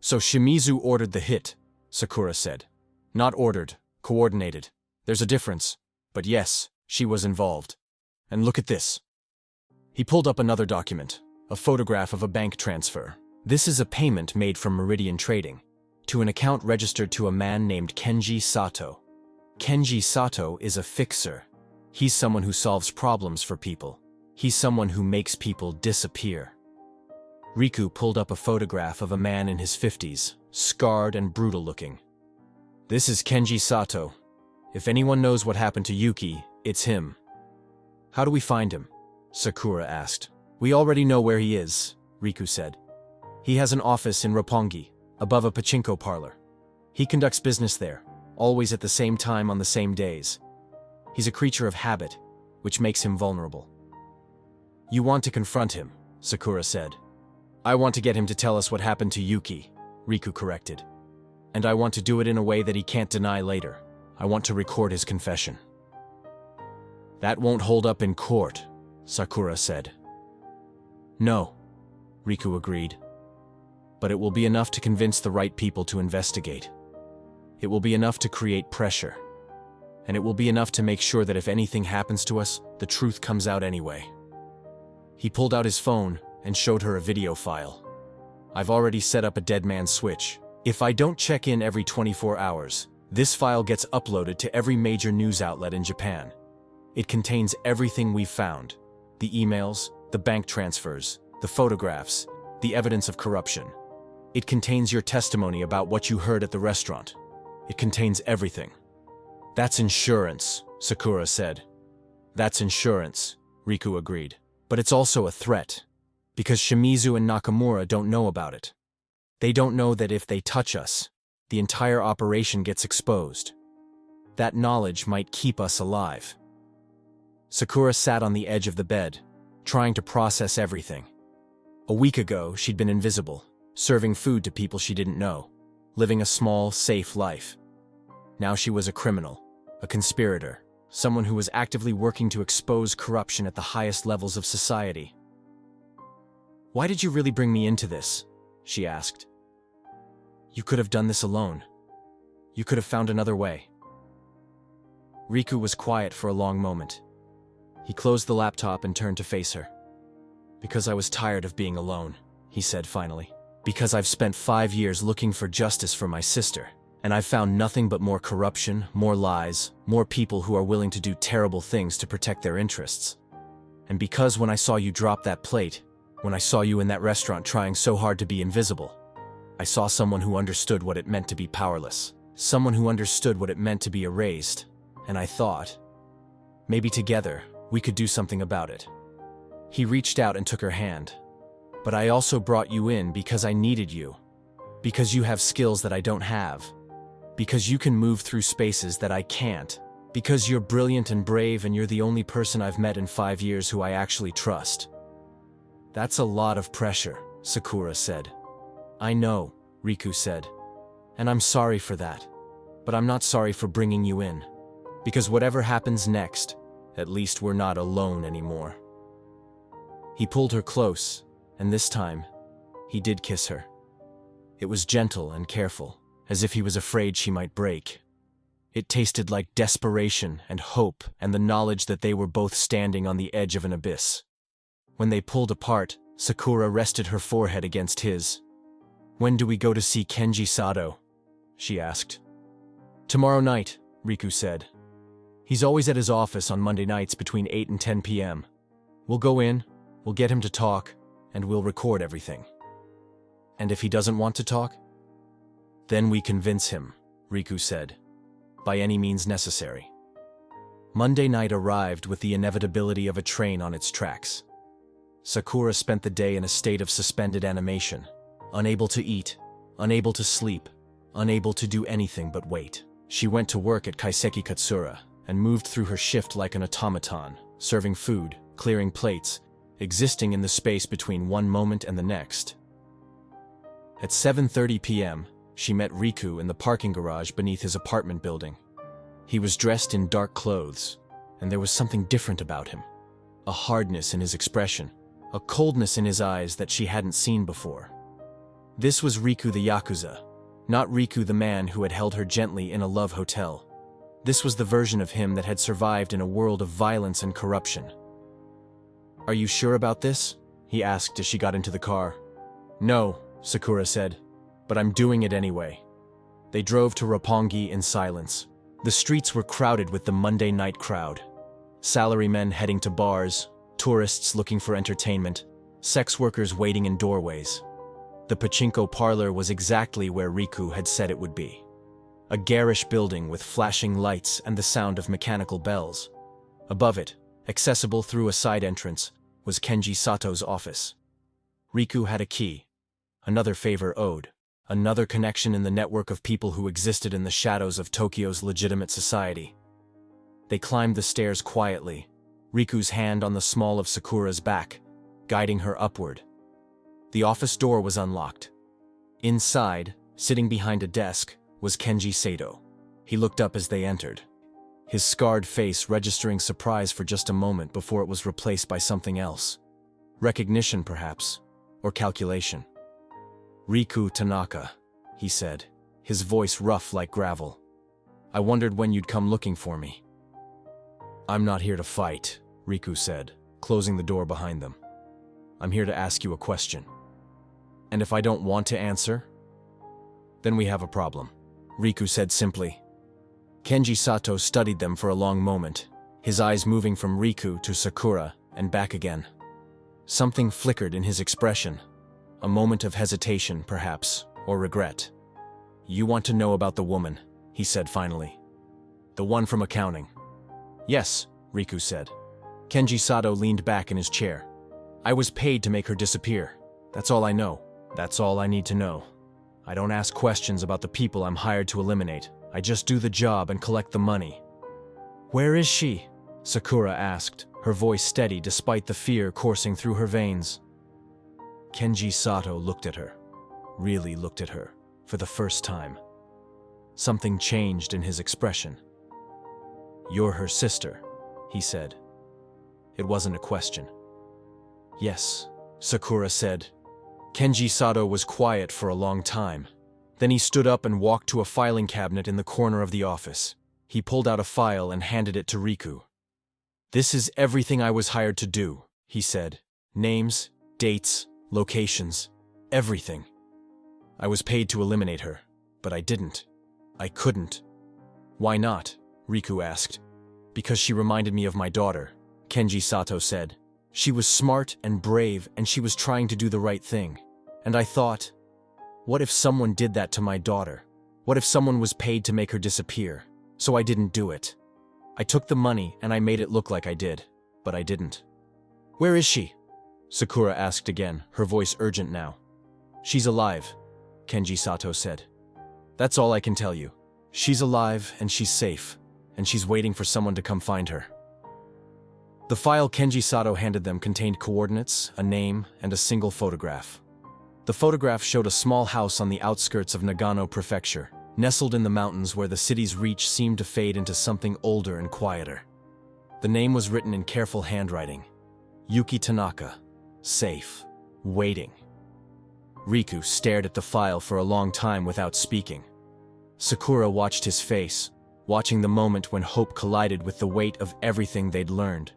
"So Shimizu ordered the hit," Sakura said. "Not ordered, coordinated. There's a difference. But yes, she was involved. And look at this." He pulled up another document, a photograph of a bank transfer. This is a payment made from Meridian Trading to an account registered to a man named Kenji Sato. Kenji Sato is a fixer. He's someone who solves problems for people. He's someone who makes people disappear. Riku pulled up a photograph of a man in his 50s, scarred and brutal looking. "This is Kenji Sato. If anyone knows what happened to Yuki, it's him." "How do we find him?" Sakura asked. "We already know where he is," Riku said. "He has an office in Roppongi, above a pachinko parlor. He conducts business there, always at the same time on the same days. He's a creature of habit, which makes him vulnerable." "You want to confront him," Sakura said. "I want to get him to tell us what happened to Yuki," Riku corrected. "And I want to do it in a way that he can't deny later. I want to record his confession." "That won't hold up in court," Sakura said. "No," Riku agreed. "But it will be enough to convince the right people to investigate. It will be enough to create pressure. And it will be enough to make sure that if anything happens to us, the truth comes out anyway." He pulled out his phone and showed her a video file. "I've already set up a dead man switch. If I don't check in every 24 hours, this file gets uploaded to every major news outlet in Japan. It contains everything we've found: the emails, the bank transfers, the photographs, the evidence of corruption. It contains your testimony about what you heard at the restaurant. It contains everything." "That's insurance," Sakura said. "That's insurance," Riku agreed. "But it's also a threat, because Shimizu and Nakamura don't know about it. They don't know that if they touch us, the entire operation gets exposed. That knowledge might keep us alive." Sakura sat on the edge of the bed, trying to process everything. A week ago, she'd been invisible, serving food to people she didn't know, living a small, safe life. Now she was a criminal, a conspirator, someone who was actively working to expose corruption at the highest levels of society. Why did you really bring me into this? She asked. You could have done this alone. You could have found another way. Riku was quiet for a long moment. He closed the laptop and turned to face her. Because I was tired of being alone, he said finally. Because I've spent 5 years looking for justice for my sister, and I've found nothing but more corruption, more lies, more people who are willing to do terrible things to protect their interests. And because when I saw you drop that plate, when I saw you in that restaurant trying so hard to be invisible, I saw someone who understood what it meant to be powerless, someone who understood what it meant to be erased, and I thought, maybe together we could do something about it. He reached out and took her hand. But I also brought you in because I needed you, because you have skills that I don't have, because you can move through spaces that I can't, because you're brilliant and brave and you're the only person I've met in 5 years who I actually trust. That's a lot of pressure, Sakura said. I know, Riku said, and I'm sorry for that, but I'm not sorry for bringing you in, because whatever happens next, at least we're not alone anymore. He pulled her close, and this time, he did kiss her. It was gentle and careful, as if he was afraid she might break. It tasted like desperation and hope and the knowledge that they were both standing on the edge of an abyss. When they pulled apart, Sakura rested her forehead against his. When do we go to see Kenji Sato? She asked. Tomorrow night, Riku said. He's always at his office on Monday nights between 8 and 10 p.m. We'll go in, we'll get him to talk, and we'll record everything. And if he doesn't want to talk? Then we convince him, Riku said, by any means necessary. Monday night arrived with the inevitability of a train on its tracks. Sakura spent the day in a state of suspended animation, unable to eat, unable to sleep, unable to do anything but wait. She went to work at Kaiseki Katsura and moved through her shift like an automaton, serving food, clearing plates, existing in the space between one moment and the next. At 7:30 p.m., she met Riku in the parking garage beneath his apartment building. He was dressed in dark clothes, and there was something different about him. A hardness in his expression, a coldness in his eyes that she hadn't seen before. This was Riku the Yakuza, not Riku the man who had held her gently in a love hotel. This was the version of him that had survived in a world of violence and corruption. Are you sure about this? He asked as she got into the car. No, Sakura said, but I'm doing it anyway. They drove to Roppongi in silence. The streets were crowded with the Monday night crowd. Salarymen heading to bars, tourists looking for entertainment, sex workers waiting in doorways. The pachinko parlor was exactly where Riku had said it would be. A garish building with flashing lights and the sound of mechanical bells. Above it, accessible through a side entrance, was Kenji Sato's office. Riku had a key, another favor owed, another connection in the network of people who existed in the shadows of Tokyo's legitimate society. They climbed the stairs quietly, Riku's hand on the small of Sakura's back, guiding her upward. The office door was unlocked. Inside, sitting behind a desk, was Kenji Sato. He looked up as they entered, his scarred face registering surprise for just a moment before it was replaced by something else. Recognition, perhaps, or calculation. Riku Tanaka, he said, his voice rough like gravel. I wondered when you'd come looking for me. I'm not here to fight, Riku said, closing the door behind them. I'm here to ask you a question. And if I don't want to answer, then we have a problem, Riku said simply. Kenji Sato studied them for a long moment, his eyes moving from Riku to Sakura and back again. Something flickered in his expression, a moment of hesitation, perhaps, or regret. You want to know about the woman, he said finally. The one from accounting. Yes, Riku said. Kenji Sato leaned back in his chair. I was paid to make her disappear. That's all I know. That's all I need to know. I don't ask questions about the people I'm hired to eliminate. I just do the job and collect the money. Where is she? Sakura asked, her voice steady despite the fear coursing through her veins. Kenji Sato looked at her, really looked at her, for the first time. Something changed in his expression. You're her sister, he said. It wasn't a question. Yes, Sakura said. Kenji Sato was quiet for a long time. Then he stood up and walked to a filing cabinet in the corner of the office. He pulled out a file and handed it to Riku. "This is everything I was hired to do," he said. "Names, dates, locations, everything. I was paid to eliminate her, but I didn't. I couldn't." "Why not?" Riku asked. "Because she reminded me of my daughter," Kenji Sato said. "She was smart and brave, and she was trying to do the right thing. And I thought, what if someone did that to my daughter? What if someone was paid to make her disappear? So I didn't do it. I took the money and I made it look like I did, but I didn't." "Where is she?" Sakura asked again, her voice urgent now. "She's alive," Kenji Sato said. "That's all I can tell you. She's alive and she's safe, and she's waiting for someone to come find her." The file Kenji Sato handed them contained coordinates, a name, and a single photograph. The photograph showed a small house on the outskirts of Nagano Prefecture, nestled in the mountains where the city's reach seemed to fade into something older and quieter. The name was written in careful handwriting. Yuki Tanaka. Safe. Waiting. Riku stared at the file for a long time without speaking. Sakura watched his face, watching the moment when hope collided with the weight of everything they'd learned.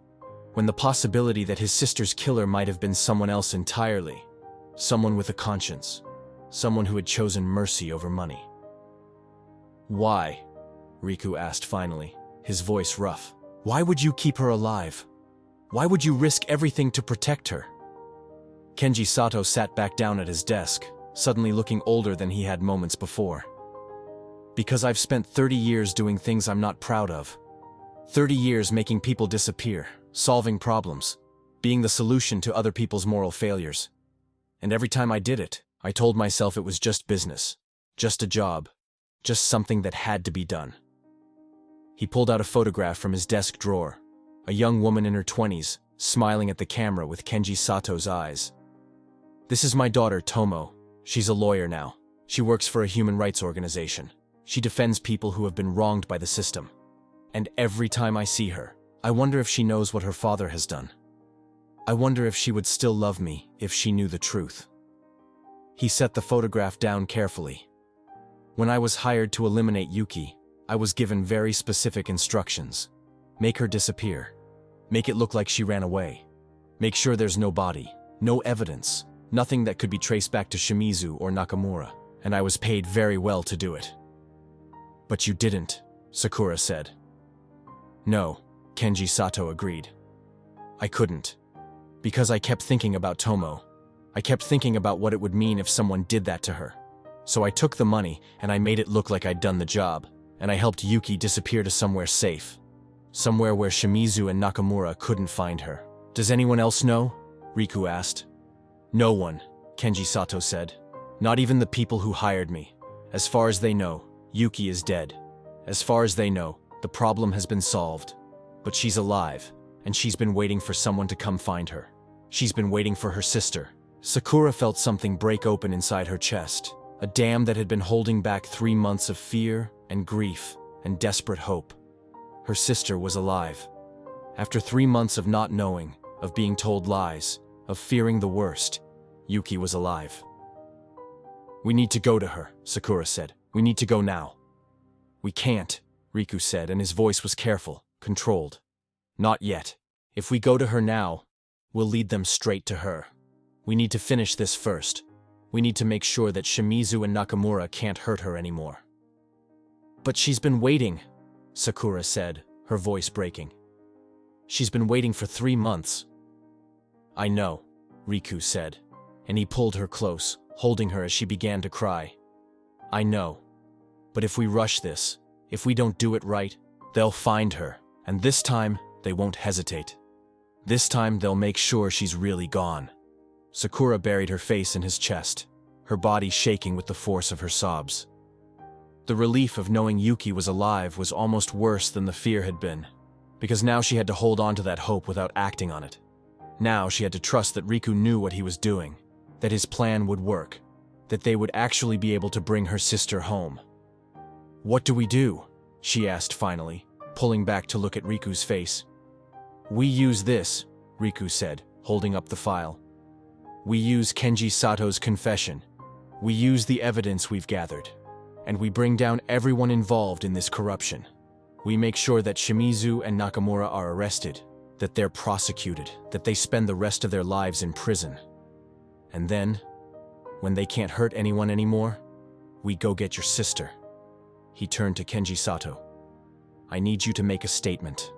When the possibility that his sister's killer might have been someone else entirely. Someone with a conscience. Someone who had chosen mercy over money. "Why?" Riku asked finally, his voice rough. "Why would you keep her alive? Why would you risk everything to protect her?" Kenji Sato sat back down at his desk, suddenly looking older than he had moments before. "Because I've spent 30 years doing things I'm not proud of. 30 years making people disappear, solving problems, being the solution to other people's moral failures. And every time I did it, I told myself it was just business, just a job, just something that had to be done." He pulled out a photograph from his desk drawer, a young woman in her 20s, smiling at the camera with Kenji Sato's eyes. "This is my daughter, Tomo. She's a lawyer now. She works for a human rights organization. She defends people who have been wronged by the system. And every time I see her, I wonder if she knows what her father has done. I wonder if she would still love me if she knew the truth." He set the photograph down carefully. "When I was hired to eliminate Yuki, I was given very specific instructions. Make her disappear. Make it look like she ran away. Make sure there's no body, no evidence, nothing that could be traced back to Shimizu or Nakamura, and I was paid very well to do it." "But you didn't," Sakura said. "No," Kenji Sato agreed. "I couldn't. Because I kept thinking about Tomo. I kept thinking about what it would mean if someone did that to her. So I took the money and I made it look like I'd done the job, and I helped Yuki disappear to somewhere safe. Somewhere where Shimizu and Nakamura couldn't find her." "Does anyone else know?" Riku asked. "No one," Kenji Sato said. "Not even the people who hired me. As far as they know, Yuki is dead. As far as they know, the problem has been solved. But she's alive, and she's been waiting for someone to come find her. She's been waiting for her sister." Sakura felt something break open inside her chest, a dam that had been holding back 3 months of fear and grief and desperate hope. Her sister was alive. After 3 months of not knowing, of being told lies, of fearing the worst, Yuki was alive. "We need to go to her," Sakura said. "We need to go now." "We can't," Riku said, and his voice was careful, controlled. "Not yet. If we go to her now, we'll lead them straight to her. We need to finish this first. We need to make sure that Shimizu and Nakamura can't hurt her anymore." "But she's been waiting," Sakura said, her voice breaking. "She's been waiting for 3 months." "I know," Riku said, and he pulled her close, holding her as she began to cry. "I know. But if we rush this, if we don't do it right, they'll find her, and this time they won't hesitate. This time they'll make sure she's really gone." Sakura buried her face in his chest, her body shaking with the force of her sobs. The relief of knowing Yuki was alive was almost worse than the fear had been, because now she had to hold on to that hope without acting on it. Now she had to trust that Riku knew what he was doing, that his plan would work, that they would actually be able to bring her sister home. "What do we do?" she asked finally, pulling back to look at Riku's face. "We use this," Riku said, holding up the file. We use Kenji Sato's confession. We use the evidence we've gathered. And we bring down everyone involved in this corruption. We make sure that Shimizu and Nakamura are arrested, that they're prosecuted, that they spend the rest of their lives in prison. And then, when they can't hurt anyone anymore, we go get your sister. He turned to Kenji Sato. I need you to make a statement.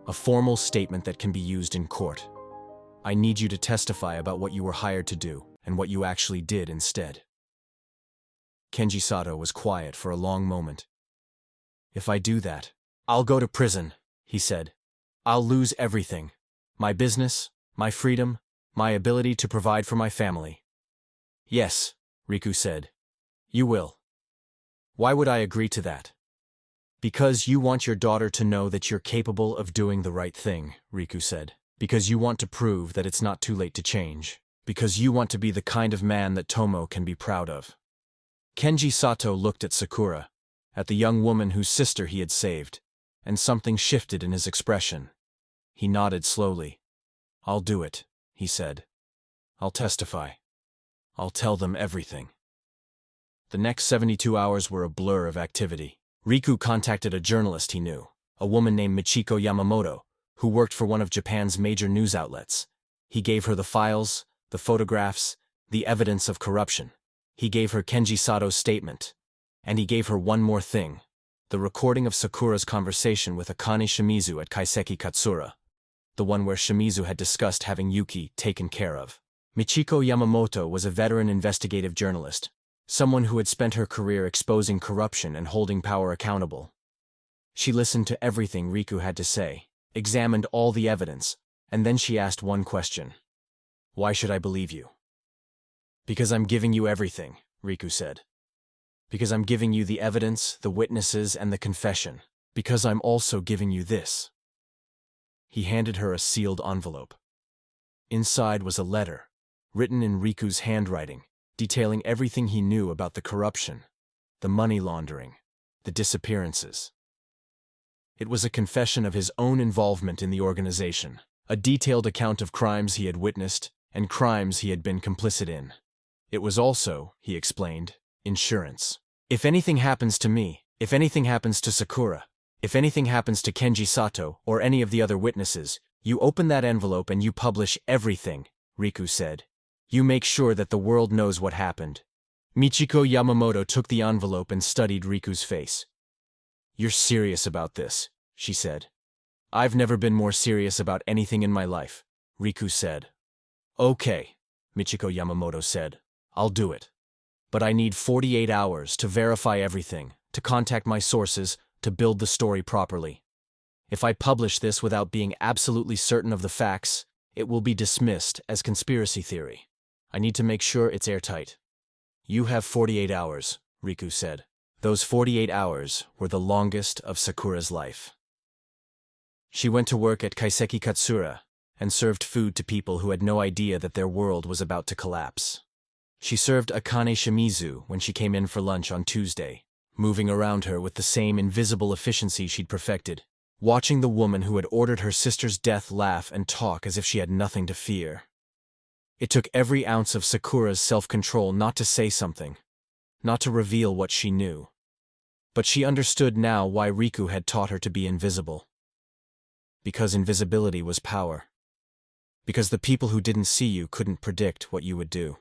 A formal statement that can be used in court. I need you to testify about what you were hired to do and what you actually did instead. Kenji Sato was quiet for a long moment. If I do that, I'll go to prison, he said. I'll lose everything. My business, my freedom, my ability to provide for my family. Yes, Riku said. You will. Why would I agree to that? Because you want your daughter to know that you're capable of doing the right thing, Riku said. Because you want to prove that it's not too late to change. Because you want to be the kind of man that Tomo can be proud of. Kenji Sato looked at Sakura, at the young woman whose sister he had saved, and something shifted in his expression. He nodded slowly. I'll do it, he said. I'll testify. I'll tell them everything. The next 72 hours were a blur of activity. Riku contacted a journalist he knew, a woman named Michiko Yamamoto, who worked for one of Japan's major news outlets. He gave her the files, the photographs, the evidence of corruption. He gave her Kenji Sato's statement. And he gave her one more thing, the recording of Sakura's conversation with Akane Shimizu at Kaiseki Katsura, the one where Shimizu had discussed having Yuki taken care of. Michiko Yamamoto was a veteran investigative journalist, someone who had spent her career exposing corruption and holding power accountable. She listened to everything Riku had to say, examined all the evidence, and then she asked one question. Why should I believe you? Because I'm giving you everything, Riku said. Because I'm giving you the evidence, the witnesses, and the confession. Because I'm also giving you this. He handed her a sealed envelope. Inside was a letter, written in Riku's handwriting, detailing everything he knew about the corruption, the money laundering, the disappearances. It was a confession of his own involvement in the organization, a detailed account of crimes he had witnessed and crimes he had been complicit in. It was also, he explained, insurance. If anything happens to me, if anything happens to Sakura, if anything happens to Kenji Sato or any of the other witnesses, you open that envelope and you publish everything, Riku said. You make sure that the world knows what happened. Michiko Yamamoto took the envelope and studied Riku's face. You're serious about this, she said. I've never been more serious about anything in my life, Riku said. Okay, Michiko Yamamoto said. I'll do it. But I need 48 hours to verify everything, to contact my sources, to build the story properly. If I publish this without being absolutely certain of the facts, it will be dismissed as conspiracy theory. I need to make sure it's airtight. You have 48 hours, Riku said. Those 48 hours were the longest of Sakura's life. She went to work at Kaiseki Katsura and served food to people who had no idea that their world was about to collapse. She served Akane Shimizu when she came in for lunch on Tuesday, moving around her with the same invisible efficiency she'd perfected, watching the woman who had ordered her sister's death laugh and talk as if she had nothing to fear. It took every ounce of Sakura's self-control not to say something, not to reveal what she knew. But she understood now why Riku had taught her to be invisible. Because invisibility was power. Because the people who didn't see you couldn't predict what you would do.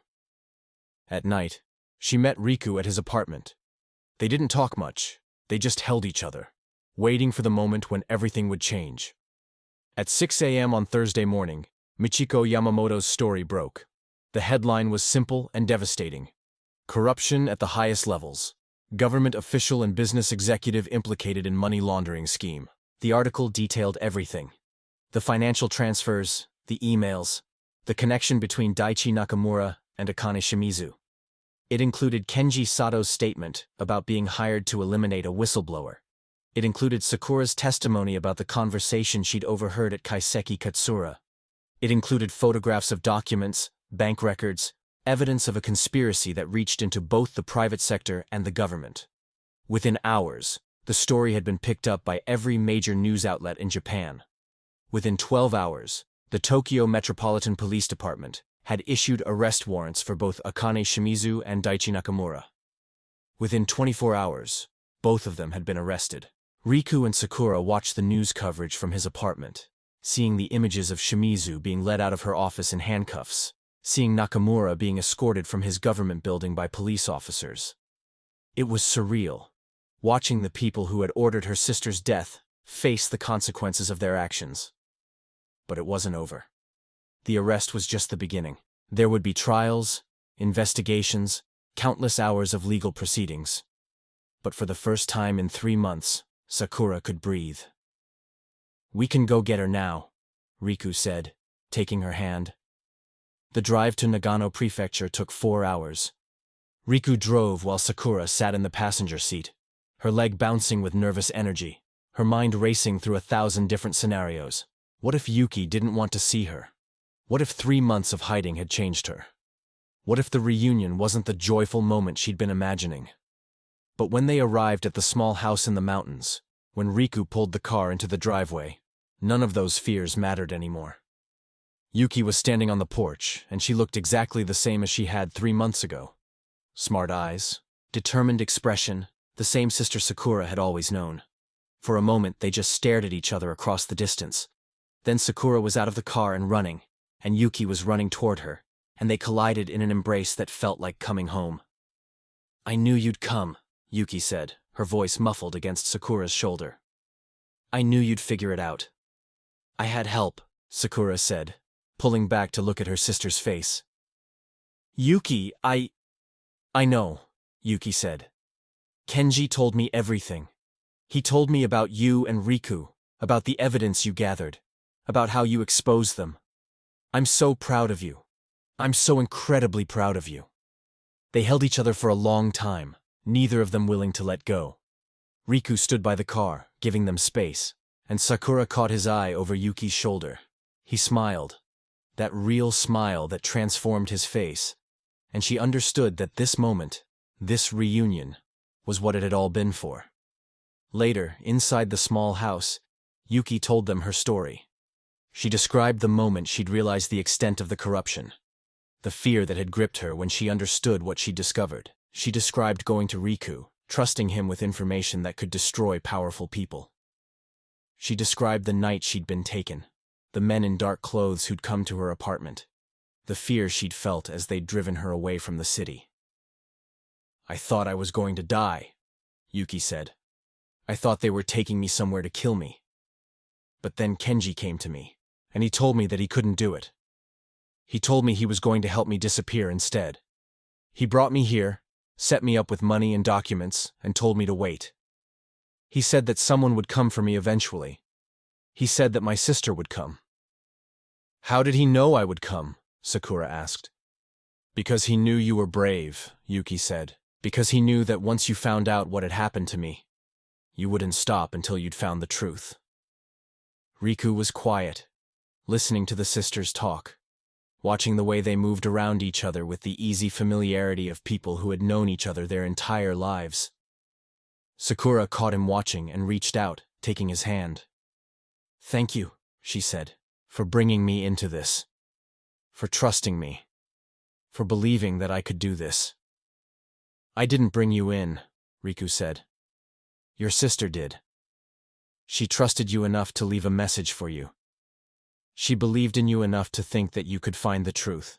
At night, she met Riku at his apartment. They didn't talk much, they just held each other, waiting for the moment when everything would change. At 6 a.m. on Thursday morning, Michiko Yamamoto's story broke. The headline was simple and devastating. Corruption at the highest levels. Government official and business executive implicated in money laundering scheme. The article detailed everything. The financial transfers, the emails, the connection between Daichi Nakamura and Akane Shimizu. It included Kenji Sato's statement about being hired to eliminate a whistleblower. It included Sakura's testimony about the conversation she'd overheard at Kaiseki Katsura. It included photographs of documents, bank records, evidence of a conspiracy that reached into both the private sector and the government. Within hours, the story had been picked up by every major news outlet in Japan. Within 12 hours, the Tokyo Metropolitan Police Department had issued arrest warrants for both Akane Shimizu and Daichi Nakamura. Within 24 hours, both of them had been arrested. Riku and Sakura watched the news coverage from his apartment, seeing the images of Shimizu being led out of her office in handcuffs, seeing Nakamura being escorted from his government building by police officers. It was surreal, watching the people who had ordered her sister's death face the consequences of their actions. But it wasn't over. The arrest was just the beginning. There would be trials, investigations, countless hours of legal proceedings. But for the first time in 3 months, Sakura could breathe. "We can go get her now," Riku said, taking her hand. The drive to Nagano Prefecture took 4 hours. Riku drove while Sakura sat in the passenger seat, her leg bouncing with nervous energy, her mind racing through 1,000 different scenarios. What if Yuki didn't want to see her? What if 3 months of hiding had changed her? What if the reunion wasn't the joyful moment she'd been imagining? But when they arrived at the small house in the mountains, when Riku pulled the car into the driveway, none of those fears mattered anymore. Yuki was standing on the porch, and she looked exactly the same as she had 3 months ago. Smart eyes, determined expression, the same sister Sakura had always known. For a moment they just stared at each other across the distance. Then Sakura was out of the car and running, and Yuki was running toward her, and they collided in an embrace that felt like coming home. "I knew you'd come," Yuki said, her voice muffled against Sakura's shoulder. "I knew you'd figure it out." "I had help," Sakura said, pulling back to look at her sister's face. "Yuki, I know," Yuki said. "Kenji told me everything. He told me about you and Riku, about the evidence you gathered, about how you exposed them. I'm so proud of you. I'm so incredibly proud of you." They held each other for a long time, neither of them willing to let go. Riku stood by the car, giving them space, and Sakura caught his eye over Yuki's shoulder. He smiled, that real smile that transformed his face, and she understood that this moment, this reunion, was what it had all been for. Later, inside the small house, Yuki told them her story. She described the moment she'd realized the extent of the corruption, the fear that had gripped her when she understood what she'd discovered. She described going to Riku, trusting him with information that could destroy powerful people. She described the night she'd been taken, the men in dark clothes who'd come to her apartment, the fear she'd felt as they'd driven her away from the city. "I thought I was going to die," Yuki said. "I thought they were taking me somewhere to kill me. But then Kenji came to me, and he told me that he couldn't do it. He told me he was going to help me disappear instead. He brought me here, set me up with money and documents, and told me to wait. He said that someone would come for me eventually. He said that my sister would come." "How did he know I would come?" Sakura asked. "Because he knew you were brave," Yuki said. "Because he knew that once you found out what had happened to me, you wouldn't stop until you'd found the truth." Riku was quiet, listening to the sisters talk, watching the way they moved around each other with the easy familiarity of people who had known each other their entire lives. Sakura caught him watching and reached out, taking his hand. "Thank you," she said, "for bringing me into this. For trusting me. For believing that I could do this." "I didn't bring you in," Riku said. "Your sister did. She trusted you enough to leave a message for you. She believed in you enough to think that you could find the truth.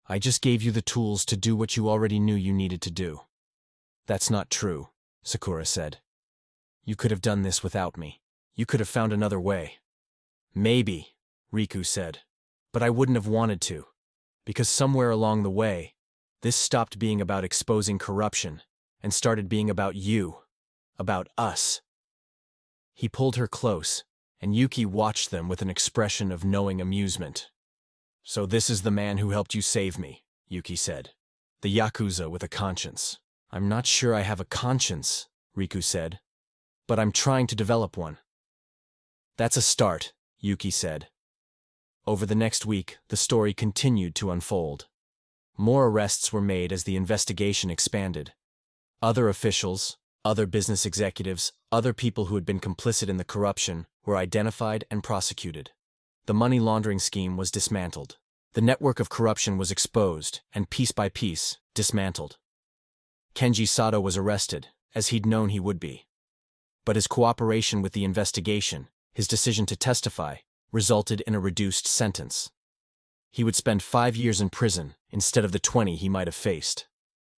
I just gave you the tools to do what you already knew you needed to do." "That's not true," Sakura said. "You could have done this without me. You could have found another way." "Maybe," Riku said, "but I wouldn't have wanted to, because somewhere along the way, this stopped being about exposing corruption and started being about you, about us." He pulled her close, and Yuki watched them with an expression of knowing amusement. "So this is the man who helped you save me," Yuki said. "The Yakuza with a conscience." "I'm not sure I have a conscience," Riku said, "but I'm trying to develop one." "That's a start," Yuki said. Over the next week, the story continued to unfold. More arrests were made as the investigation expanded. Other officials, other business executives, other people who had been complicit in the corruption were identified and prosecuted. The money laundering scheme was dismantled. The network of corruption was exposed and, piece by piece, dismantled. Kenji Sato was arrested, as he'd known he would be. But his cooperation with the investigation, his decision to testify, resulted in a reduced sentence. He would spend 5 years in prison instead of the 20 he might have faced.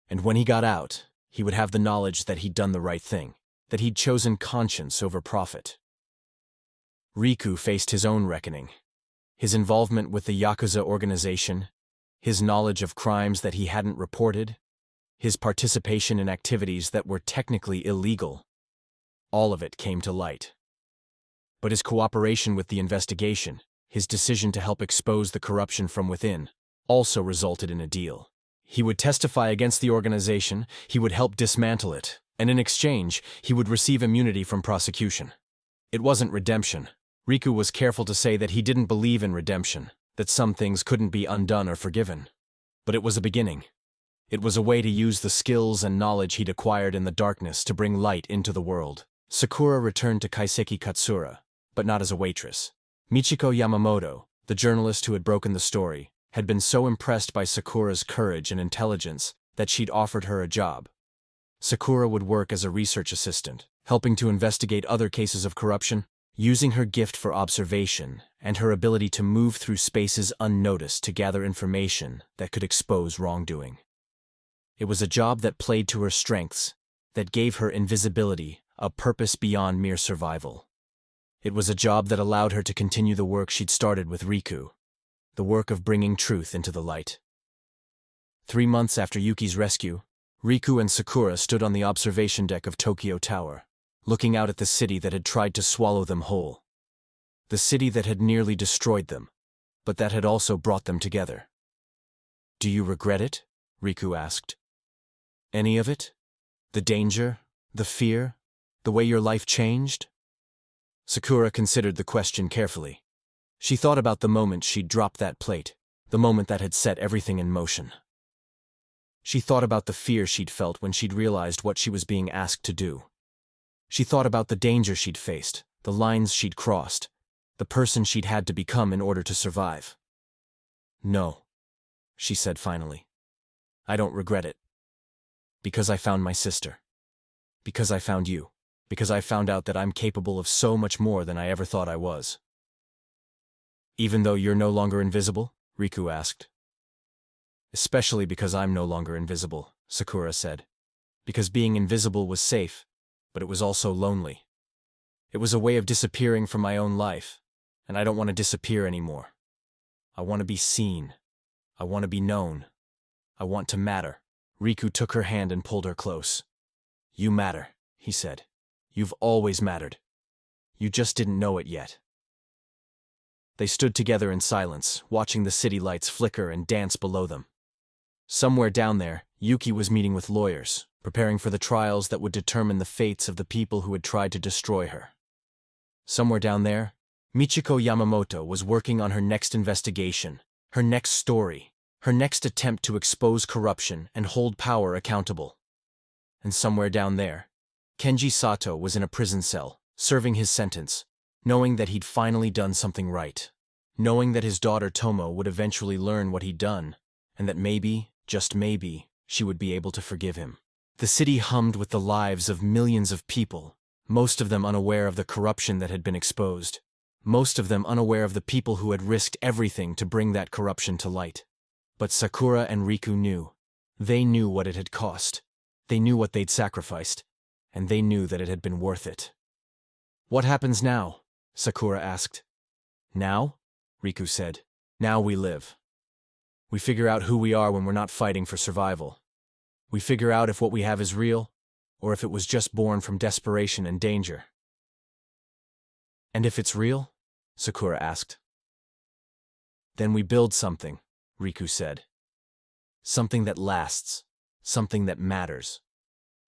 And when he got out, he would have the knowledge that he'd done the right thing, that he'd chosen conscience over profit. Riku faced his own reckoning. His involvement with the Yakuza organization, his knowledge of crimes that he hadn't reported, his participation in activities that were technically illegal. All of it came to light. But his cooperation with the investigation, his decision to help expose the corruption from within, also resulted in a deal. He would testify against the organization, he would help dismantle it, and in exchange, he would receive immunity from prosecution. It wasn't redemption. Riku was careful to say that he didn't believe in redemption, that some things couldn't be undone or forgiven. But it was a beginning. It was a way to use the skills and knowledge he'd acquired in the darkness to bring light into the world. Sakura returned to Kaiseki Katsura, but not as a waitress. Michiko Yamamoto, the journalist who had broken the story, had been so impressed by Sakura's courage and intelligence that she'd offered her a job. Sakura would work as a research assistant, helping to investigate other cases of corruption, using her gift for observation and her ability to move through spaces unnoticed to gather information that could expose wrongdoing. It was a job that played to her strengths, that gave her invisibility, a purpose beyond mere survival. It was a job that allowed her to continue the work she'd started with Riku, the work of bringing truth into the light. 3 months after Yuki's rescue, Riku and Sakura stood on the observation deck of Tokyo Tower, looking out at the city that had tried to swallow them whole. The city that had nearly destroyed them, but that had also brought them together. "Do you regret it?" Riku asked. "Any of it? The danger? The fear? The way your life changed?" Sakura considered the question carefully. She thought about the moment she'd dropped that plate, the moment that had set everything in motion. She thought about the fear she'd felt when she'd realized what she was being asked to do. She thought about the danger she'd faced, the lines she'd crossed, the person she'd had to become in order to survive. "No," she said finally. "I don't regret it. Because I found my sister. Because I found you. Because I found out that I'm capable of so much more than I ever thought I was." "Even though you're no longer invisible?" Riku asked. "Especially because I'm no longer invisible," Sakura said. "Because being invisible was safe, but it was also lonely. It was a way of disappearing from my own life, and I don't want to disappear anymore. I want to be seen. I want to be known. I want to matter." Riku took her hand and pulled her close. "You matter," he said. "You've always mattered. You just didn't know it yet." They stood together in silence, watching the city lights flicker and dance below them. Somewhere down there, Yuki was meeting with lawyers, preparing for the trials that would determine the fates of the people who had tried to destroy her. Somewhere down there, Michiko Yamamoto was working on her next investigation, her next story, her next attempt to expose corruption and hold power accountable. And somewhere down there, Kenji Sato was in a prison cell, serving his sentence, knowing that he'd finally done something right, knowing that his daughter Tomo would eventually learn what he'd done, and that maybe, just maybe, she would be able to forgive him. The city hummed with the lives of millions of people, most of them unaware of the corruption that had been exposed, most of them unaware of the people who had risked everything to bring that corruption to light. But Sakura and Riku knew. They knew what it had cost. They knew what they'd sacrificed, and they knew that it had been worth it. "What happens now?" Sakura asked. "Now?" Riku said. "Now we live. We figure out who we are when we're not fighting for survival. We figure out if what we have is real, or if it was just born from desperation and danger." "And if it's real?" Sakura asked. "Then we build something," Riku said. "Something that lasts, something that matters,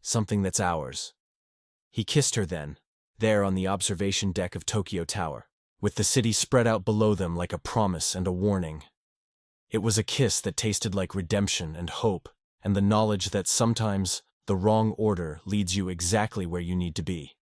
something that's ours." He kissed her then, there on the observation deck of Tokyo Tower, with the city spread out below them like a promise and a warning. It was a kiss that tasted like redemption and hope, and the knowledge that sometimes the wrong order leads you exactly where you need to be.